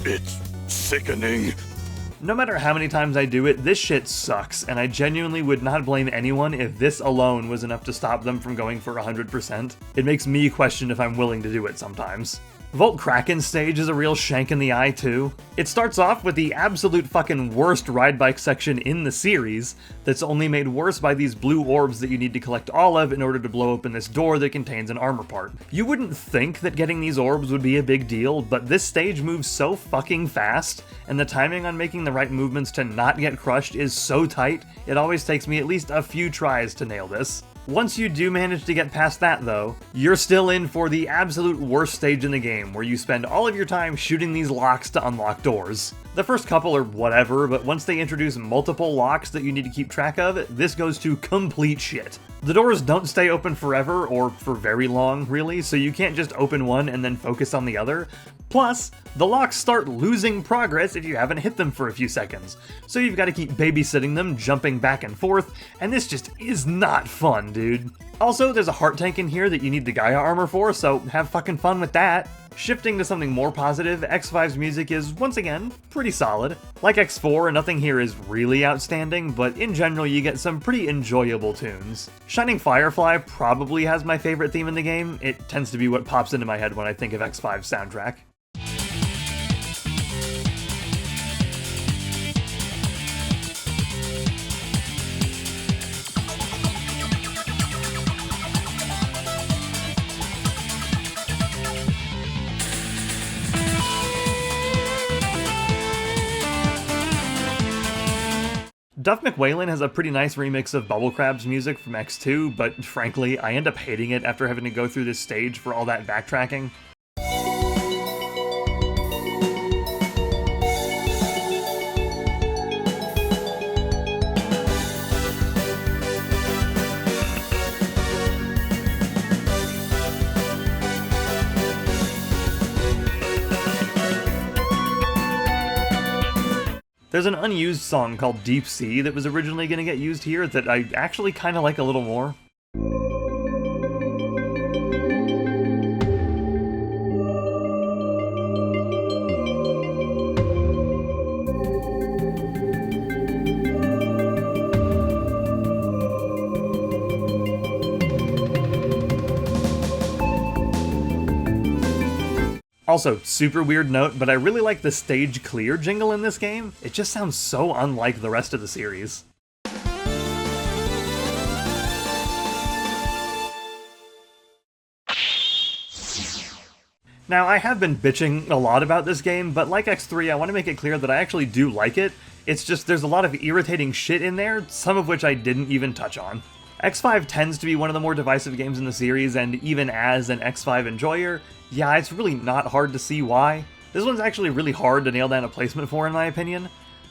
It's sickening. No matter how many times I do it, this shit sucks, and I genuinely would not blame anyone if this alone was enough to stop them from going for 100%. It makes me question if I'm willing to do it sometimes. Volt Kraken's stage is a real shank in the eye too. It starts off with the absolute fucking worst ride bike section in the series that's only made worse by these blue orbs that you need to collect all of in order to blow open this door that contains an armor part. You wouldn't think that getting these orbs would be a big deal, but this stage moves so fucking fast, and the timing on making the right movements to not get crushed is so tight, it always takes me at least a few tries to nail this. Once you do manage to get past that though, you're still in for the absolute worst stage in the game, where you spend all of your time shooting these locks to unlock doors. The first couple are whatever, but once they introduce multiple locks that you need to keep track of, this goes to complete shit. The doors don't stay open forever, or for very long really, so you can't just open one and then focus on the other. Plus, the locks start losing progress if you haven't hit them for a few seconds, so you've got to keep babysitting them, jumping back and forth, and this just is not fun, dude. Also, there's a heart tank in here that you need the Gaia armor for, so have fucking fun with that. Shifting to something more positive, X5's music is, once again, pretty solid. Like X4, nothing here is really outstanding, but in general you get some pretty enjoyable tunes. Shining Firefly probably has my favorite theme in the game. It tends to be what pops into my head when I think of X5's soundtrack. Duff McWhalen has a pretty nice remix of Bubble Crab's music from X2, but frankly, I end up hating it after having to go through this stage for all that backtracking. There's an unused song called Deep Sea that was originally going to get used here that I actually kind of like a little more. Also, super weird note, but I really like the stage clear jingle in this game. It just sounds so unlike the rest of the series. Now, I have been bitching a lot about this game, but like X3, I want to make it clear that I actually do like it. It's just there's a lot of irritating shit in there, some of which I didn't even touch on. X5 tends to be one of the more divisive games in the series, and even as an X5 enjoyer, yeah, it's really not hard to see why. This one's actually really hard to nail down a placement for, in my opinion.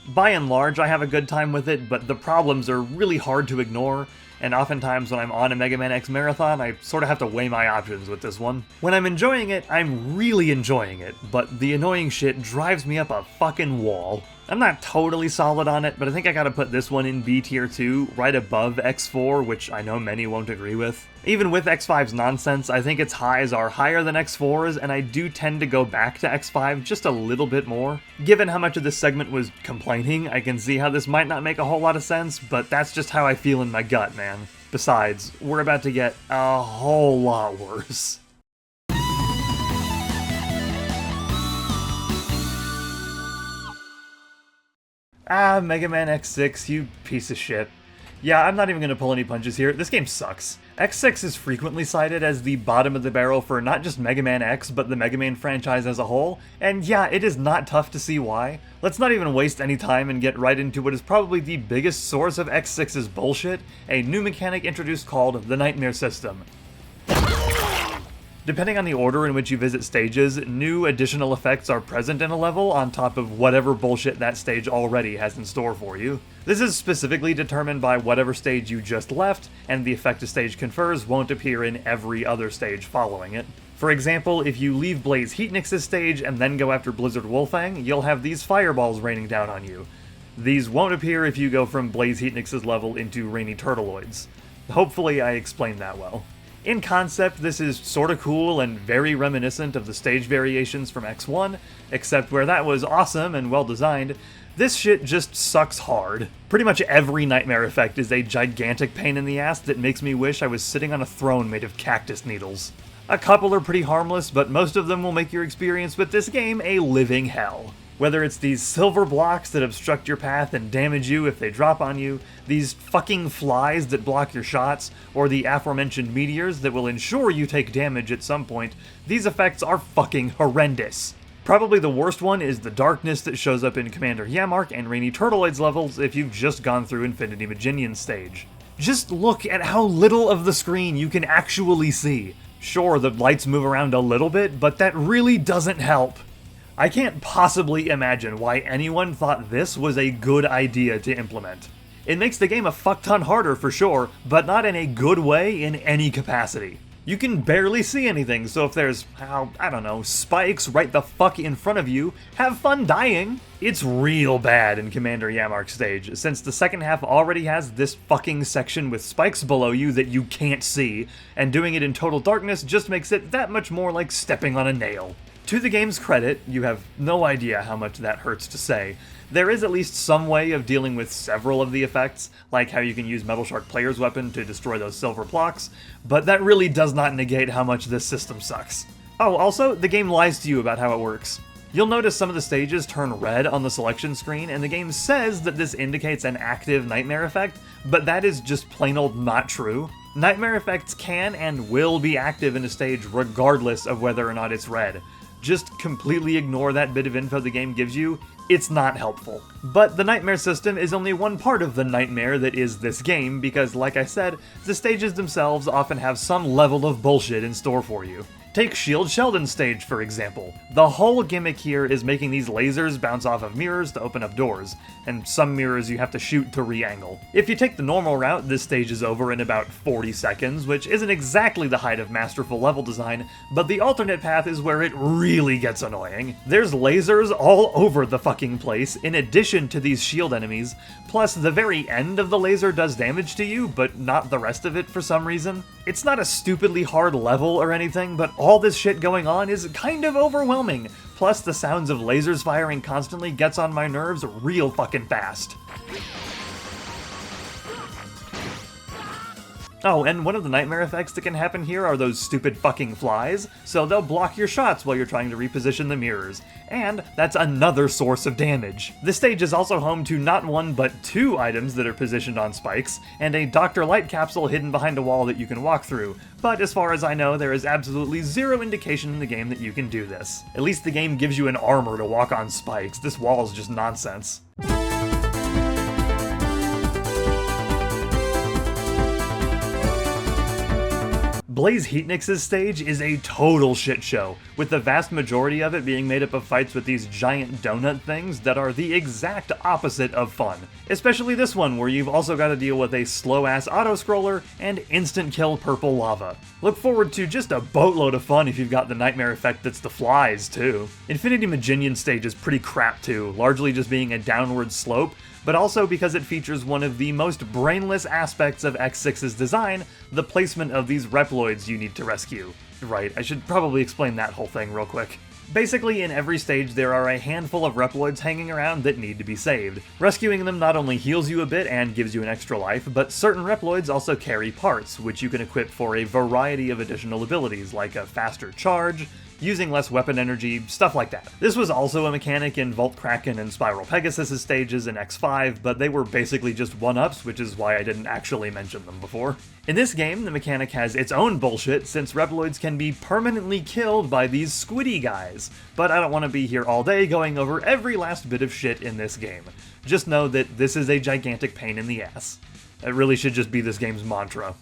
By and large, I have a good time with it, but the problems are really hard to ignore, and oftentimes when I'm on a Mega Man X marathon, I sort of have to weigh my options with this one. When I'm enjoying it, I'm really enjoying it, but the annoying shit drives me up a fucking wall. I'm not totally solid on it, but I think I gotta put this one in B tier 2, right above X4, which I know many won't agree with. Even with X5's nonsense, I think its highs are higher than X4's, and I do tend to go back to X5 just a little bit more. Given how much of this segment was complaining, I can see how this might not make a whole lot of sense, but that's just how I feel in my gut, man. Besides, we're about to get a whole lot worse. Ah, Mega Man X6, you piece of shit. Yeah, I'm not even gonna pull any punches here, this game sucks. X6 is frequently cited as the bottom of the barrel for not just Mega Man X, but the Mega Man franchise as a whole, and yeah, it is not tough to see why. Let's not even waste any time and get right into what is probably the biggest source of X6's bullshit, a new mechanic introduced called the Nightmare System. Depending on the order in which you visit stages, new additional effects are present in a level on top of whatever bullshit that stage already has in store for you. This is specifically determined by whatever stage you just left, and the effect a stage confers won't appear in every other stage following it. For example, if you leave Blaze Heatnix's stage and then go after Blizzard Wolfang, you'll have these fireballs raining down on you. These won't appear if you go from Blaze Heatnix's level into Rainy Turtleoids. Hopefully I explained that well. In concept, this is sorta cool and very reminiscent of the stage variations from X1, except where that was awesome and well designed, this shit just sucks hard. Pretty much every nightmare effect is a gigantic pain in the ass that makes me wish I was sitting on a throne made of cactus needles. A couple are pretty harmless, but most of them will make your experience with this game a living hell. Whether it's these silver blocks that obstruct your path and damage you if they drop on you, these fucking flies that block your shots, or the aforementioned meteors that will ensure you take damage at some point, these effects are fucking horrendous. Probably the worst one is the darkness that shows up in Commander Yamark and Rainy Turtleoid's levels if you've just gone through Infinity Maginian's stage. Just look at how little of the screen you can actually see. Sure, the lights move around a little bit, but that really doesn't help. I can't possibly imagine why anyone thought this was a good idea to implement. It makes the game a fuck ton harder for sure, but not in a good way in any capacity. You can barely see anything, so if there's, I don't know, spikes right the fuck in front of you, have fun dying. It's real bad in Commander Yamark's stage, since the second half already has this fucking section with spikes below you that you can't see, and doing it in total darkness just makes it that much more like stepping on a nail. To the game's credit, you have no idea how much that hurts to say. There is at least some way of dealing with several of the effects, like how you can use Metal Shark Player's weapon to destroy those silver blocks, but that really does not negate how much this system sucks. Oh, also, the game lies to you about how it works. You'll notice some of the stages turn red on the selection screen, and the game says that this indicates an active nightmare effect, but that is just plain old not true. Nightmare effects can and will be active in a stage regardless of whether or not it's red. Just completely ignore that bit of info the game gives you, it's not helpful. But the nightmare system is only one part of the nightmare that is this game, because like I said, the stages themselves often have some level of bullshit in store for you. Take Shield Sheldon's stage, for example. The whole gimmick here is making these lasers bounce off of mirrors to open up doors, and some mirrors you have to shoot to re-angle. If you take the normal route, this stage is over in about 40 seconds, which isn't exactly the height of masterful level design, but the alternate path is where it really gets annoying. There's lasers all over the fucking place, in addition to these shield enemies, plus the very end of the laser does damage to you, but not the rest of it for some reason. It's not a stupidly hard level or anything, but all this shit going on is kind of overwhelming. Plus, the sounds of lasers firing constantly gets on my nerves real fucking fast. Oh, and one of the nightmare effects that can happen here are those stupid fucking flies, so they'll block your shots while you're trying to reposition the mirrors. And that's another source of damage. This stage is also home to not one but two items that are positioned on spikes, and a Dr. Light capsule hidden behind a wall that you can walk through. But as far as I know, there is absolutely zero indication in the game that you can do this. At least the game gives you an armor to walk on spikes. This wall is just nonsense. Blaze Heatnix's stage is a total shit show, with the vast majority of it being made up of fights with these giant donut things that are the exact opposite of fun. Especially this one, where you've also got to deal with a slow-ass auto-scroller and instant-kill purple lava. Look forward to just a boatload of fun if you've got the nightmare effect that's the flies, too. Infinity Maginian stage is pretty crap too, largely just being a downward slope, but also because it features one of the most brainless aspects of X6's design, the placement of these Reploids you need to rescue. Right, I should probably explain that whole thing real quick. Basically, in every stage there are a handful of Reploids hanging around that need to be saved. Rescuing them not only heals you a bit and gives you an extra life, but certain Reploids also carry parts, which you can equip for a variety of additional abilities, like a faster charge, using less weapon energy, stuff like that. This was also a mechanic in Volt Kraken and Spiral Pegasus' stages in X5, but they were basically just one-ups, which is why I didn't actually mention them before. In this game, the mechanic has its own bullshit, since Reploids can be permanently killed by these squiddy guys, but I don't want to be here all day going over every last bit of shit in this game. Just know that this is a gigantic pain in the ass. It really should just be this game's mantra.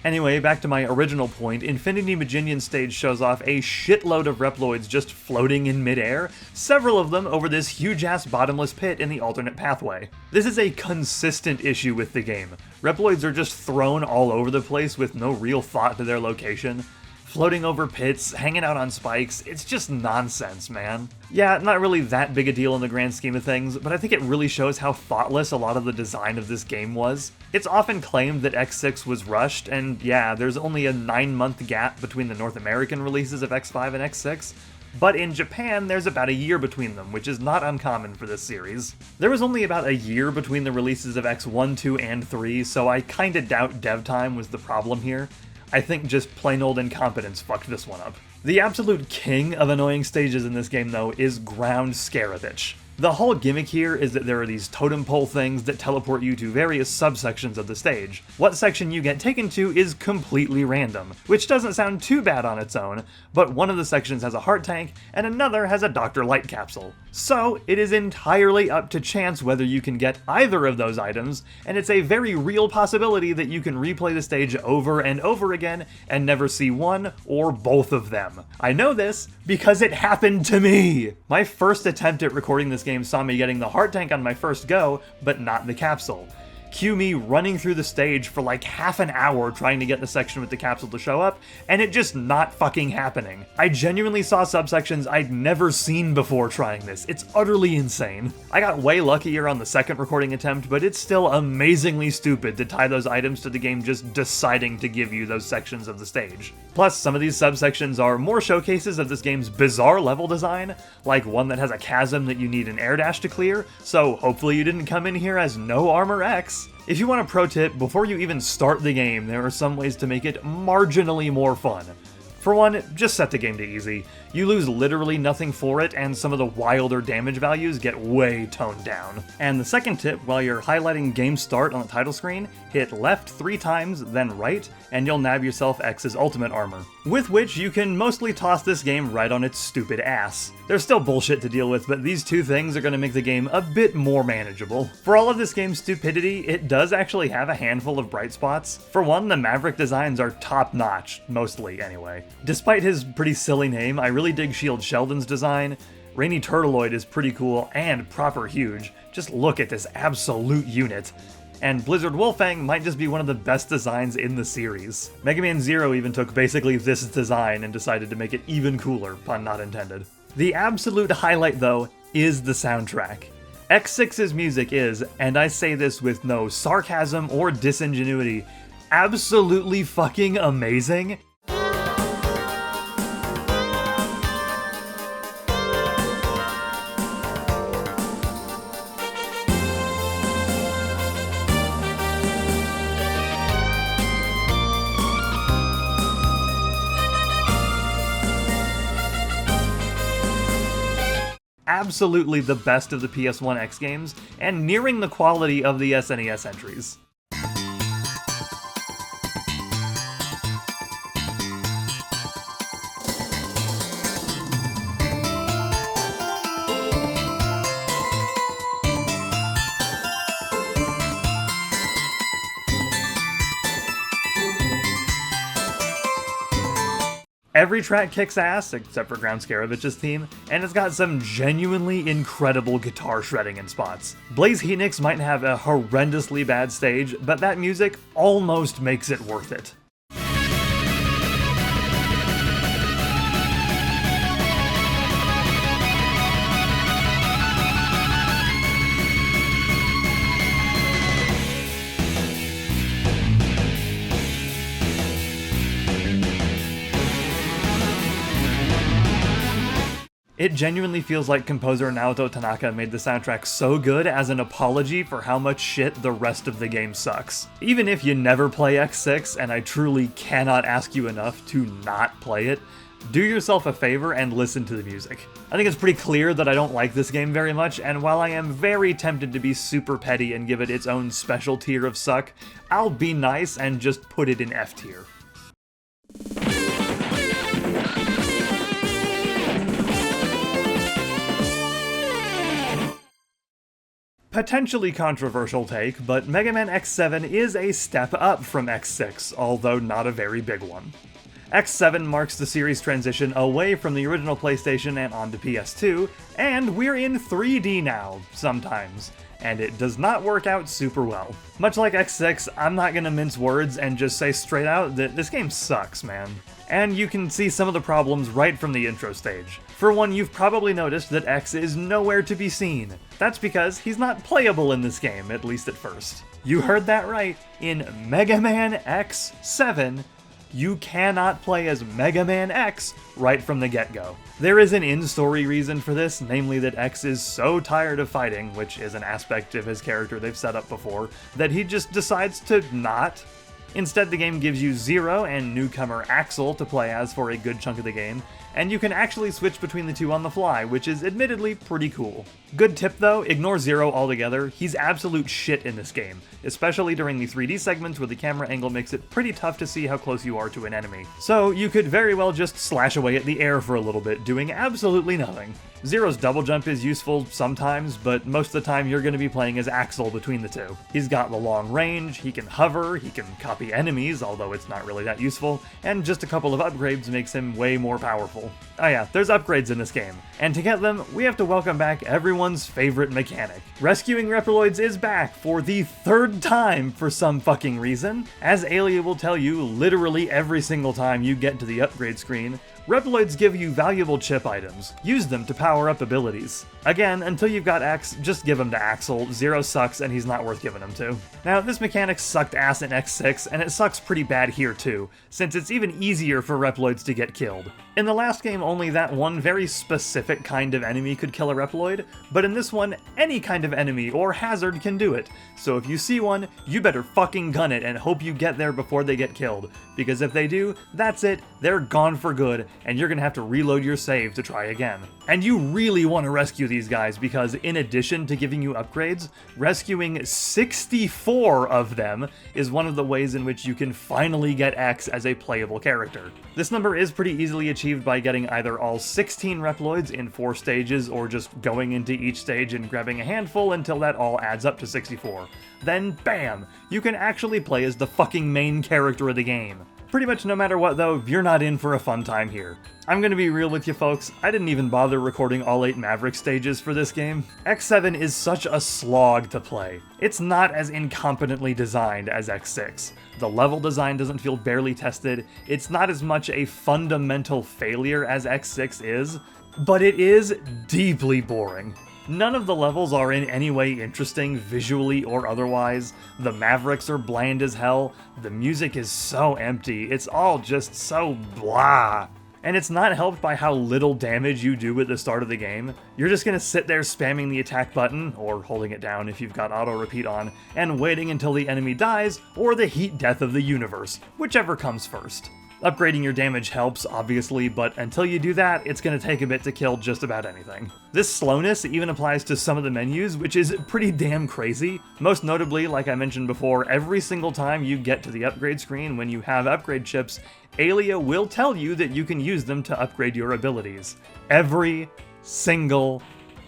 Anyway, back to my original point, Infinity Maginian stage shows off a shitload of Reploids just floating in midair, several of them over this huge-ass bottomless pit in the alternate pathway. This is a consistent issue with the game. Reploids are just thrown all over the place with no real thought to their location. Floating over pits, hanging out on spikes, it's just nonsense, man. Yeah, not really that big a deal in the grand scheme of things, but I think it really shows how thoughtless a lot of the design of this game was. It's often claimed that X6 was rushed, and yeah, there's only a 9-month gap between the North American releases of X5 and X6, but in Japan there's about a year between them, which is not uncommon for this series. There was only about a year between the releases of X1, 2, and 3, so I kinda doubt dev time was the problem here. I think just plain old incompetence fucked this one up. The absolute king of annoying stages in this game, though, is Ground Scaravich. The whole gimmick here is that there are these totem pole things that teleport you to various subsections of the stage. What section you get taken to is completely random, which doesn't sound too bad on its own, but one of the sections has a heart tank, and another has a Dr. Light capsule. So, it is entirely up to chance whether you can get either of those items, and it's a very real possibility that you can replay the stage over and over again and never see one or both of them. I know this because it happened to me! My first attempt at recording this game saw me getting the heart tank on my first go, but not the capsule. Cue me running through the stage for like half an hour trying to get the section with the capsule to show up, and it just not fucking happening. I genuinely saw subsections I'd never seen before trying this. It's utterly insane. I got way luckier on the second recording attempt, but it's still amazingly stupid to tie those items to the game just deciding to give you those sections of the stage. Plus, some of these subsections are more showcases of this game's bizarre level design, like one that has a chasm that you need an air dash to clear, so hopefully you didn't come in here as no armor X. If you want a pro tip, before you even start the game, there are some ways to make it marginally more fun. For one, just set the game to easy. You lose literally nothing for it, and some of the wilder damage values get way toned down. And the second tip, while you're highlighting game start on the title screen, hit left 3 times, then right, and you'll nab yourself X's ultimate armor, with which you can mostly toss this game right on its stupid ass. There's still bullshit to deal with, but these two things are going to make the game a bit more manageable. For all of this game's stupidity, it does actually have a handful of bright spots. For one, the Maverick designs are top-notch, mostly anyway. Despite his pretty silly name, I really dig Shield Sheldon's design. Rainy Turtleoid is pretty cool and proper huge. Just look at this absolute unit. And Blizzard Wolfang might just be one of the best designs in the series. Mega Man Zero even took basically this design and decided to make it even cooler, pun not intended. The absolute highlight, though, is the soundtrack. X6's music is, and I say this with no sarcasm or disingenuity, absolutely fucking amazing. Absolutely the best of the PS1 X games, and nearing the quality of the SNES entries. Every track kicks ass, except for Ground Scaravich's theme, and it's got some genuinely incredible guitar shredding in spots. Blaze Heatnix might have a horrendously bad stage, but that music almost makes it worth it. It genuinely feels like composer Naoto Tanaka made the soundtrack so good as an apology for how much shit the rest of the game sucks. Even if you never play X6, and I truly cannot ask you enough to not play it, do yourself a favor and listen to the music. I think it's pretty clear that I don't like this game very much, and while I am very tempted to be super petty and give it its own special tier of suck, I'll be nice and just put it in F tier. Potentially controversial take, but Mega Man X7 is a step up from X6, although not a very big one. X7 marks the series' transition away from the original PlayStation and onto PS2, and we're in 3D now, sometimes, and it does not work out super well. Much like X6, I'm not gonna mince words and just say straight out that this game sucks, man. And you can see some of the problems right from the intro stage. For one, you've probably noticed that X is nowhere to be seen. That's because he's not playable in this game, at least at first. You heard that right. In Mega Man X7, you cannot play as Mega Man X right from the get-go. There is an in-story reason for this, namely that X is so tired of fighting, which is an aspect of his character they've set up before, that he just decides to not Instead, the game gives you Zero and newcomer Axel to play as for a good chunk of the game, and you can actually switch between the two on the fly, which is admittedly pretty cool. Good tip though, ignore Zero altogether. He's absolute shit in this game, especially during the 3D segments where the camera angle makes it pretty tough to see how close you are to an enemy. So you could very well just slash away at the air for a little bit, doing absolutely nothing. Zero's double jump is useful sometimes, but most of the time you're going to be playing as Axel between the two. He's got the long range, he can hover, he can copy enemies, although it's not really that useful, and just a couple of upgrades makes him way more powerful. Oh yeah, there's upgrades in this game, and to get them, we have to welcome back everyone's favorite mechanic. Rescuing Reploids is back for the third time for some fucking reason. As Aelia will tell you literally every single time you get to the upgrade screen, Reploids give you valuable chip items. Use them to power up abilities. Again, until you've got X, just give them to Axel. Zero sucks and he's not worth giving them to. Now, this mechanic sucked ass in X6, and it sucks pretty bad here too, since it's even easier for Reploids to get killed. In the last game, only that one very specific kind of enemy could kill a Reploid, but in this one, any kind of enemy or hazard can do it. So if you see one, you better fucking gun it and hope you get there before they get killed, because if they do, that's it, they're gone for good, and you're gonna have to reload your save to try again. And you really want to rescue these guys because in addition to giving you upgrades, rescuing 64 of them is one of the ways in which you can finally get X as a playable character. This number is pretty easily achieved by getting either all 16 Reploids in 4 stages or just going into each stage and grabbing a handful until that all adds up to 64. Then bam! You can actually play as the fucking main character of the game. Pretty much no matter what though, you're not in for a fun time here. I'm gonna be real with you folks, I didn't even bother recording all 8 Maverick stages for this game. X7 is such a slog to play. It's not as incompetently designed as X6. The level design doesn't feel barely tested, it's not as much a fundamental failure as X6 is, but it is deeply boring. None of the levels are in any way interesting, visually or otherwise. The Mavericks are bland as hell. The music is so empty. It's all just so blah. And it's not helped by how little damage you do at the start of the game. You're just gonna sit there spamming the attack button, or holding it down if you've got auto repeat on, and waiting until the enemy dies, or the heat death of the universe, whichever comes first. Upgrading your damage helps, obviously, but until you do that, it's going to take a bit to kill just about anything. This slowness even applies to some of the menus, which is pretty damn crazy. Most notably, like I mentioned before, every single time you get to the upgrade screen when you have upgrade chips, Aelia will tell you that you can use them to upgrade your abilities. Every single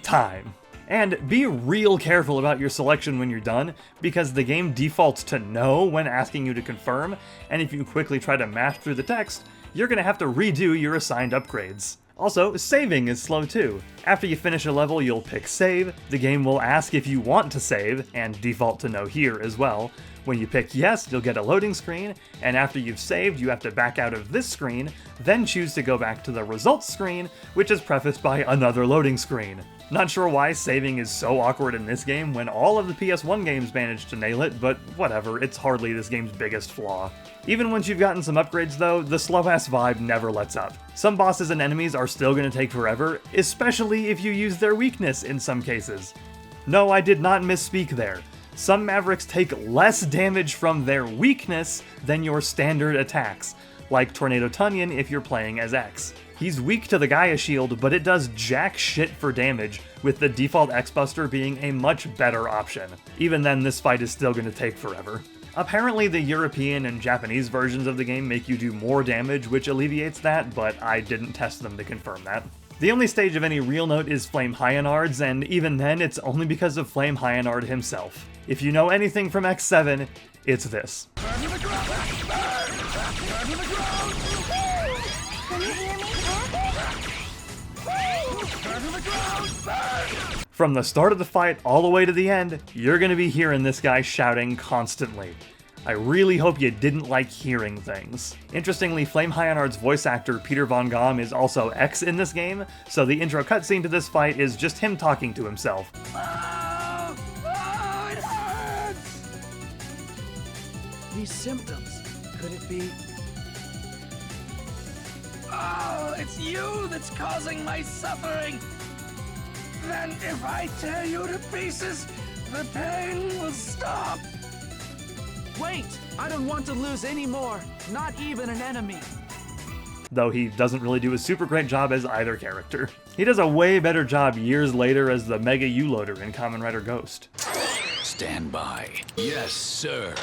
time. And be real careful about your selection when you're done, because the game defaults to no when asking you to confirm, and if you quickly try to mash through the text, you're gonna have to redo your assigned upgrades. Also, saving is slow too. After you finish a level, you'll pick save, the game will ask if you want to save, and default to no here as well. When you pick yes, you'll get a loading screen, and after you've saved, you have to back out of this screen, then choose to go back to the results screen, which is prefaced by another loading screen. Not sure why saving is so awkward in this game when all of the PS1 games managed to nail it, but whatever, it's hardly this game's biggest flaw. Even once you've gotten some upgrades though, the slow-ass vibe never lets up. Some bosses and enemies are still gonna take forever, especially if you use their weakness in some cases. No, I did not misspeak there. Some Mavericks take less damage from their weakness than your standard attacks, like Tornado Tunyon if you're playing as X. He's weak to the Gaia Shield, but it does jack shit for damage, with the default X-Buster being a much better option. Even then, this fight is still going to take forever. Apparently the European and Japanese versions of the game make you do more damage, which alleviates that, but I didn't test them to confirm that. The only stage of any real note is Flame Hyanard's, and even then it's only because of Flame Hyanard himself. If you know anything from X7, it's this. From the start of the fight all the way to the end, you're gonna be hearing this guy shouting constantly. I really hope you didn't like hearing things. Interestingly, Flame Hyanard's voice actor Peter Von Gomm is also X in this game, so the intro cutscene to this fight is just him talking to himself. Oh, it hurts! These symptoms, could it be? Oh, it's you that's causing my suffering! Then if I tear you to pieces, the pain will stop! Wait! wait! I don't want to lose any more, not even an enemy. Though he doesn't really do a super great job as either character. He does a way better job years later as the Mega U-Loader in Kamen Rider Ghost. Stand by. Yes, sir.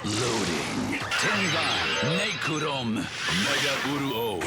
Loading. Tengai Nekurom Mega Uru-O.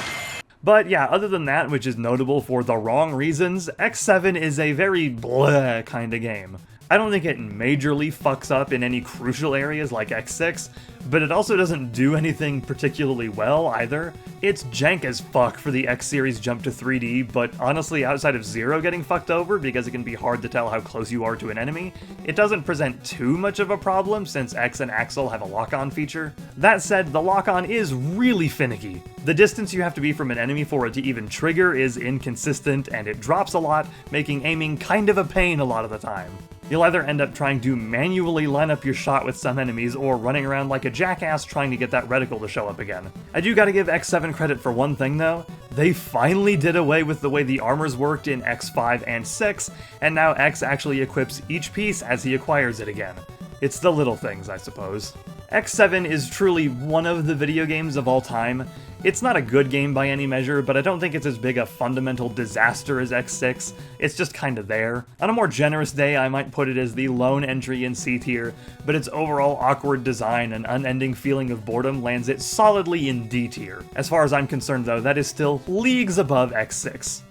But yeah, other than that, which is notable for the wrong reasons, X7 is a very bleh kind of game. I don't think it majorly fucks up in any crucial areas like X6, but it also doesn't do anything particularly well either. It's jank as fuck for the X series jump to 3D, but honestly outside of Zero getting fucked over because it can be hard to tell how close you are to an enemy, it doesn't present too much of a problem since X and Axel have a lock-on feature. That said, the lock-on is really finicky. The distance you have to be from an enemy for it to even trigger is inconsistent, and it drops a lot, making aiming kind of a pain a lot of the time. You'll either end up trying to manually line up your shot with some enemies or running around like a jackass trying to get that reticle to show up again. I do gotta give X7 credit for one thing though. They finally did away with the way the armors worked in X5 and 6, and now X actually equips each piece as he acquires it again. It's the little things, I suppose. X7 is truly one of the video games of all time. It's not a good game by any measure, but I don't think it's as big a fundamental disaster as X6. It's just kinda there. On a more generous day, I might put it as the lone entry in C tier, but its overall awkward design and unending feeling of boredom lands it solidly in D tier. As far as I'm concerned though, that is still leagues above X6.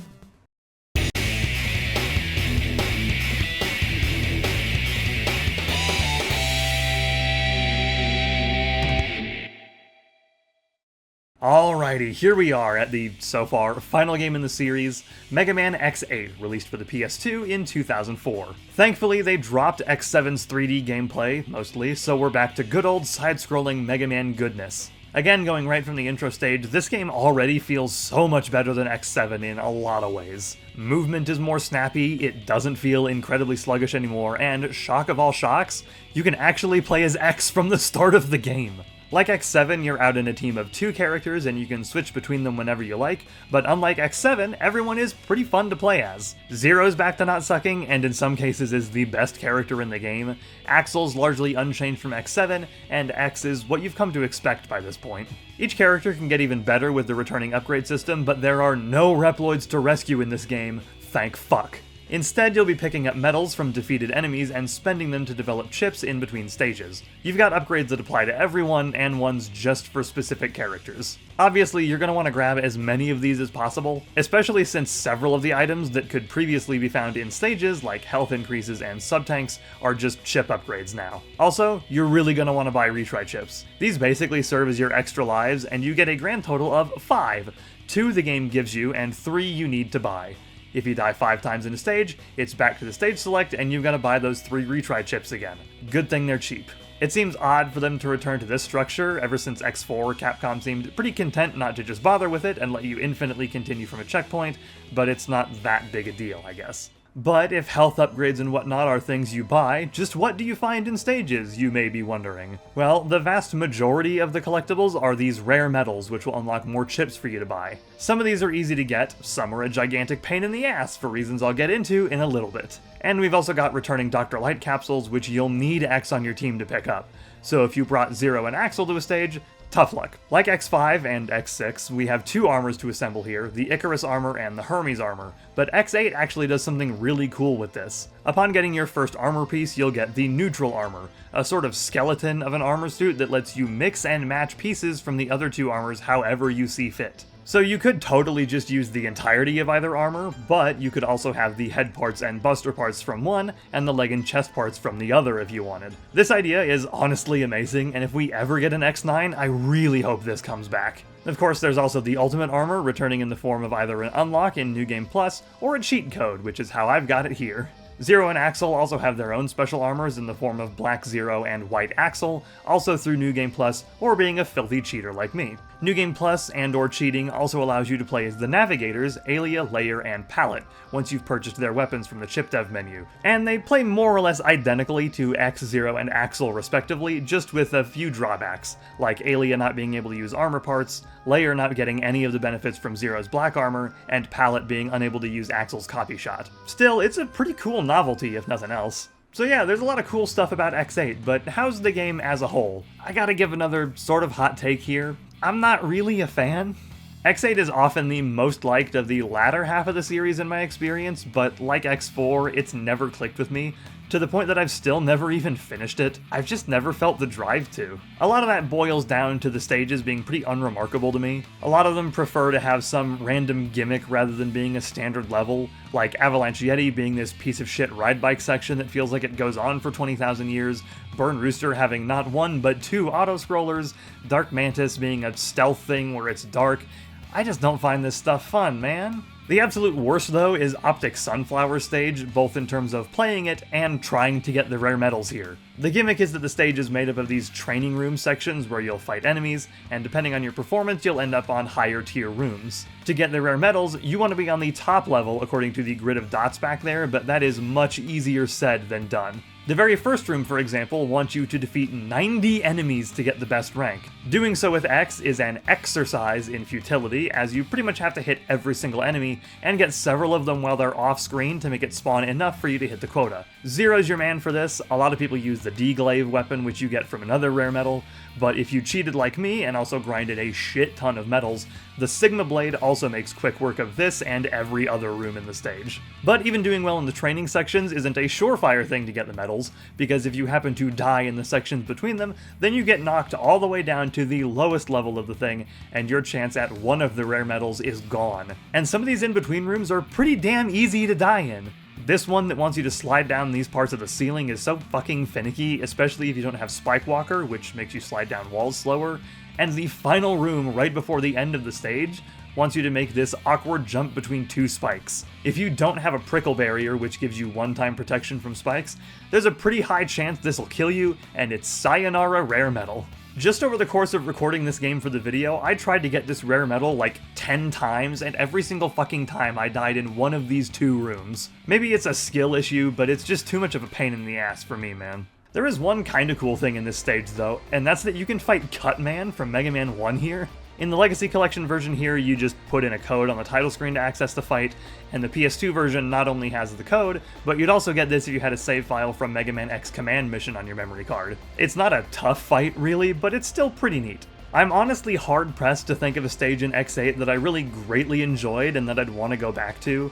Alrighty, here we are at the, so far, final game in the series, Mega Man X8, released for the PS2 in 2004. Thankfully, they dropped X7's 3D gameplay, mostly, so we're back to good old side-scrolling Mega Man goodness. Again, going right from the intro stage, this game already feels so much better than X7 in a lot of ways. Movement is more snappy, it doesn't feel incredibly sluggish anymore, and shock of all shocks, you can actually play as X from the start of the game. Like X7, you're out in a team of 2 characters and you can switch between them whenever you like, but unlike X7, everyone is pretty fun to play as. Zero's back to not sucking, and in some cases is the best character in the game. Axel's largely unchanged from X7, and X is what you've come to expect by this point. Each character can get even better with the returning upgrade system, but there are no Reploids to rescue in this game, thank fuck. Instead, you'll be picking up medals from defeated enemies and spending them to develop chips in between stages. You've got upgrades that apply to everyone, and ones just for specific characters. Obviously, you're going to want to grab as many of these as possible, especially since several of the items that could previously be found in stages, like health increases and sub-tanks, are just chip upgrades now. Also, you're really going to want to buy retry chips. These basically serve as your extra lives, and you get a grand total of 5. 2 the game gives you, and 3 you need to buy. If you die 5 times in a stage, it's back to the stage select and you've got to buy those 3 retry chips again. Good thing they're cheap. It seems odd for them to return to this structure. Ever since X4, Capcom seemed pretty content not to just bother with it and let you infinitely continue from a checkpoint, but it's not that big a deal, I guess. But if health upgrades and whatnot are things you buy, just what do you find in stages, you may be wondering? Well, the vast majority of the collectibles are these rare medals, which will unlock more chips for you to buy. Some of these are easy to get, some are a gigantic pain in the ass for reasons I'll get into in a little bit. And we've also got returning Dr. Light capsules, which you'll need X on your team to pick up. So if you brought Zero and Axel to a stage, tough luck. Like X5 and X6, we have 2 armors to assemble here, the Icarus armor and the Hermes armor, but X8 actually does something really cool with this. Upon getting your first armor piece, you'll get the neutral armor, a sort of skeleton of an armor suit that lets you mix and match pieces from the other 2 armors however you see fit. So you could totally just use the entirety of either armor, but you could also have the head parts and buster parts from one, and the leg and chest parts from the other if you wanted. This idea is honestly amazing, and if we ever get an X9, I really hope this comes back. Of course, there's also the ultimate armor, returning in the form of either an unlock in New Game Plus, or a cheat code, which is how I've got it here. Zero and Axel also have their own special armors in the form of Black Zero and White Axel, also through New Game Plus, or being a filthy cheater like me. New Game Plus and or cheating also allows you to play as the Navigators, Alia, Layer, and Palette, once you've purchased their weapons from the chip dev menu, and they play more or less identically to X, Zero, and Axel respectively, just with a few drawbacks, like Alia not being able to use armor parts, Layer not getting any of the benefits from Zero's black armor, and Palette being unable to use Axel's copy shot. Still, it's a pretty cool novelty if nothing else. So yeah, there's a lot of cool stuff about X8, but how's the game as a whole? I gotta give another sort of hot take here. I'm not really a fan. X8 is often the most liked of the latter half of the series in my experience, but like X4, it's never clicked with me, to the point that I've still never even finished it. I've just never felt the drive to. A lot of that boils down to the stages being pretty unremarkable to me. A lot of them prefer to have some random gimmick rather than being a standard level, like Avalanche Yeti being this piece of shit ride bike section that feels like it goes on for 20,000 years, Burn Rooster having not one but two auto-scrollers, Dark Mantis being a stealth thing where it's dark. I just don't find this stuff fun, man. The absolute worst, though, is Optic Sunflower stage, both in terms of playing it and trying to get the rare medals here. The gimmick is that the stage is made up of these training room sections where you'll fight enemies, and depending on your performance, you'll end up on higher tier rooms. To get the rare medals, you want to be on the top level according to the grid of dots back there, but that is much easier said than done. The very first room, for example, wants you to defeat 90 enemies to get the best rank. Doing so with X is an exercise in futility, as you pretty much have to hit every single enemy and get several of them while they're off screen to make it spawn enough for you to hit the quota. Zero's your man for this. A lot of people use the D-Glaive weapon, which you get from another rare medal, but if you cheated like me and also grinded a shit ton of medals, the Sigma Blade also makes quick work of this and every other room in the stage. But even doing well in the training sections isn't a surefire thing to get the medals, because if you happen to die in the sections between them, then you get knocked all the way down to the lowest level of the thing, and your chance at one of the rare medals is gone. And some of these in-between rooms are pretty damn easy to die in. This one that wants you to slide down these parts of the ceiling is so fucking finicky, especially if you don't have Spike Walker, which makes you slide down walls slower. And the final room right before the end of the stage wants you to make this awkward jump between two spikes. If you don't have a prickle barrier, which gives you one-time protection from spikes, there's a pretty high chance this'll kill you, and it's sayonara rare medal. Just over the course of recording this game for the video, I tried to get this rare medal like 10 times, and every single fucking time I died in one of these two rooms. Maybe it's a skill issue, but it's just too much of a pain in the ass for me, man. There is one kinda cool thing in this stage though, and that's that you can fight Cutman from Mega Man 1 here. In the Legacy Collection version here, you just put in a code on the title screen to access the fight, and the PS2 version not only has the code, but you'd also get this if you had a save file from Mega Man X Command mission on your memory card. It's not a tough fight really, but it's still pretty neat. I'm honestly hard-pressed to think of a stage in X8 that I really greatly enjoyed and that I'd want to go back to.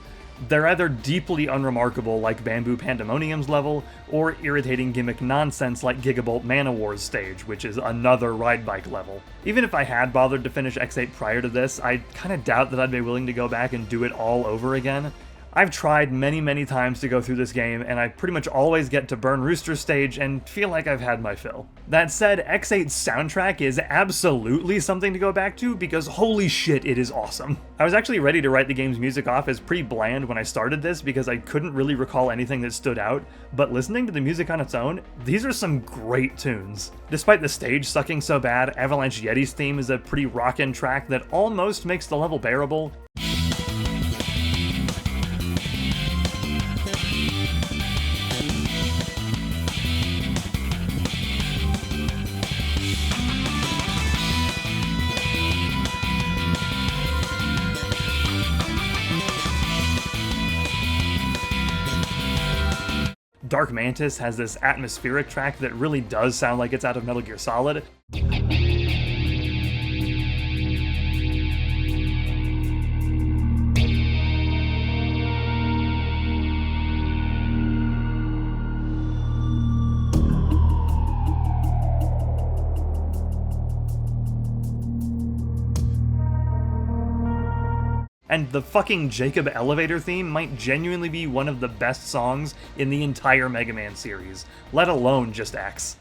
They're either deeply unremarkable like Bamboo Pandemonium's level, or irritating gimmick nonsense like Gigabolt Mana Wars stage, which is another ride bike level. Even if I had bothered to finish X8 prior to this, I kinda doubt that I'd be willing to go back and do it all over again. I've tried many times to go through this game, and I pretty much always get to Burn Rooster stage and feel like I've had my fill. That said, X8's soundtrack is absolutely something to go back to because holy shit, it is awesome. I was actually ready to write the game's music off as pretty bland when I started this because I couldn't really recall anything that stood out, but listening to the music on its own, these are some great tunes. Despite the stage sucking so bad, Avalanche Yeti's theme is a pretty rockin' track that almost makes the level bearable. Dark Mantis has this atmospheric track that really does sound like it's out of Metal Gear Solid. And the fucking Jacob elevator theme might genuinely be one of the best songs in the entire Mega Man series, let alone just X.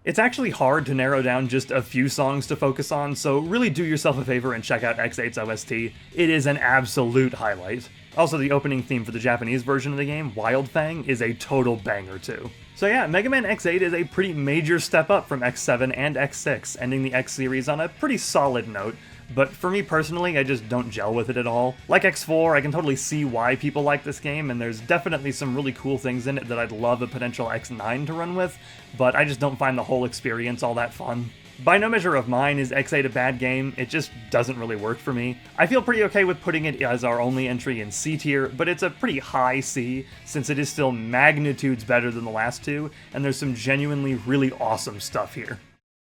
It's actually hard to narrow down just a few songs to focus on, so really do yourself a favor and check out X8's OST. It is an absolute highlight. Also, the opening theme for the Japanese version of the game, Wild Fang, is a total banger too. So yeah, Mega Man X8 is a pretty major step up from X7 and X6, ending the X series on a pretty solid note, but for me personally, I just don't gel with it at all. Like X4, I can totally see why people like this game, and there's definitely some really cool things in it that I'd love a potential X9 to run with, but I just don't find the whole experience all that fun. By no measure of mine is X8 a bad game, it just doesn't really work for me. I feel pretty okay with putting it as our only entry in C tier, but it's a pretty high C, since it is still magnitudes better than the last two, and there's some genuinely really awesome stuff here.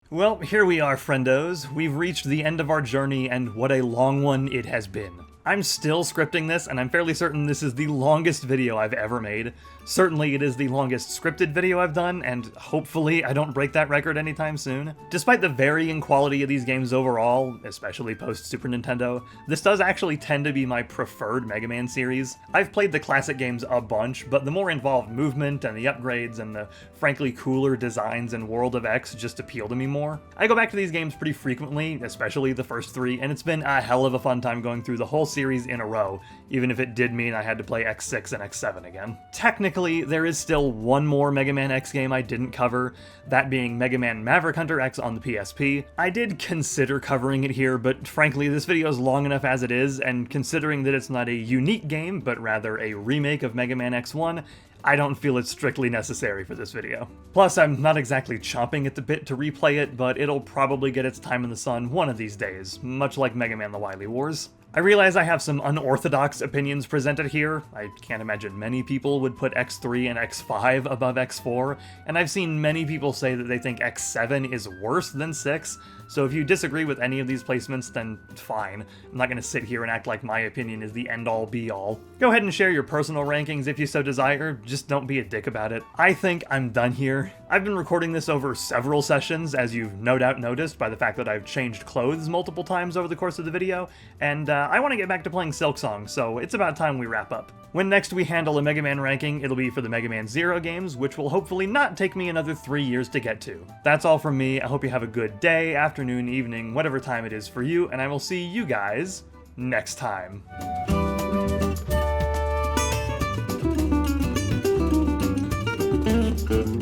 Well, here we are, friendos. We've reached the end of our journey, and what a long one it has been. I'm still scripting this, and I'm fairly certain this is the longest video I've ever made. Certainly it is the longest scripted video I've done, and hopefully I don't break that record anytime soon. Despite the varying quality of these games overall, especially post-Super Nintendo, this does actually tend to be my preferred Mega Man series. I've played the classic games a bunch, but the more involved movement and the upgrades and the frankly cooler designs in World of X just appeal to me more. I go back to these games pretty frequently, especially the first three, and it's been a hell of a fun time going through the whole series in a row, even if it did mean I had to play X6 and X7 again. Technically, there is still one more Mega Man X game I didn't cover, that being Mega Man Maverick Hunter X on the PSP. I did consider covering it here, but frankly this video is long enough as it is, and considering that it's not a unique game, but rather a remake of Mega Man X1, I don't feel it's strictly necessary for this video. Plus, I'm not exactly chomping at the bit to replay it, but it'll probably get its time in the sun one of these days, much like Mega Man The Wily Wars. I realize I have some unorthodox opinions presented here. I can't imagine many people would put X3 and X5 above X4, and I've seen many people say that they think X7 is worse than 6, so if you disagree with any of these placements, then fine. I'm not gonna sit here and act like my opinion is the end-all be-all. Go ahead and share your personal rankings if you so desire, just don't be a dick about it. I think I'm done here. I've been recording this over several sessions, as you've no doubt noticed by the fact that I've changed clothes multiple times over the course of the video, and I want to get back to playing Silk Song, so it's about time we wrap up. When next we handle a Mega Man ranking, it'll be for the Mega Man Zero games, which will hopefully not take me another 3 years to get to. That's all from me. I hope you have a good day, afternoon, evening, whatever time it is for you, and I will see you guys next time. Good.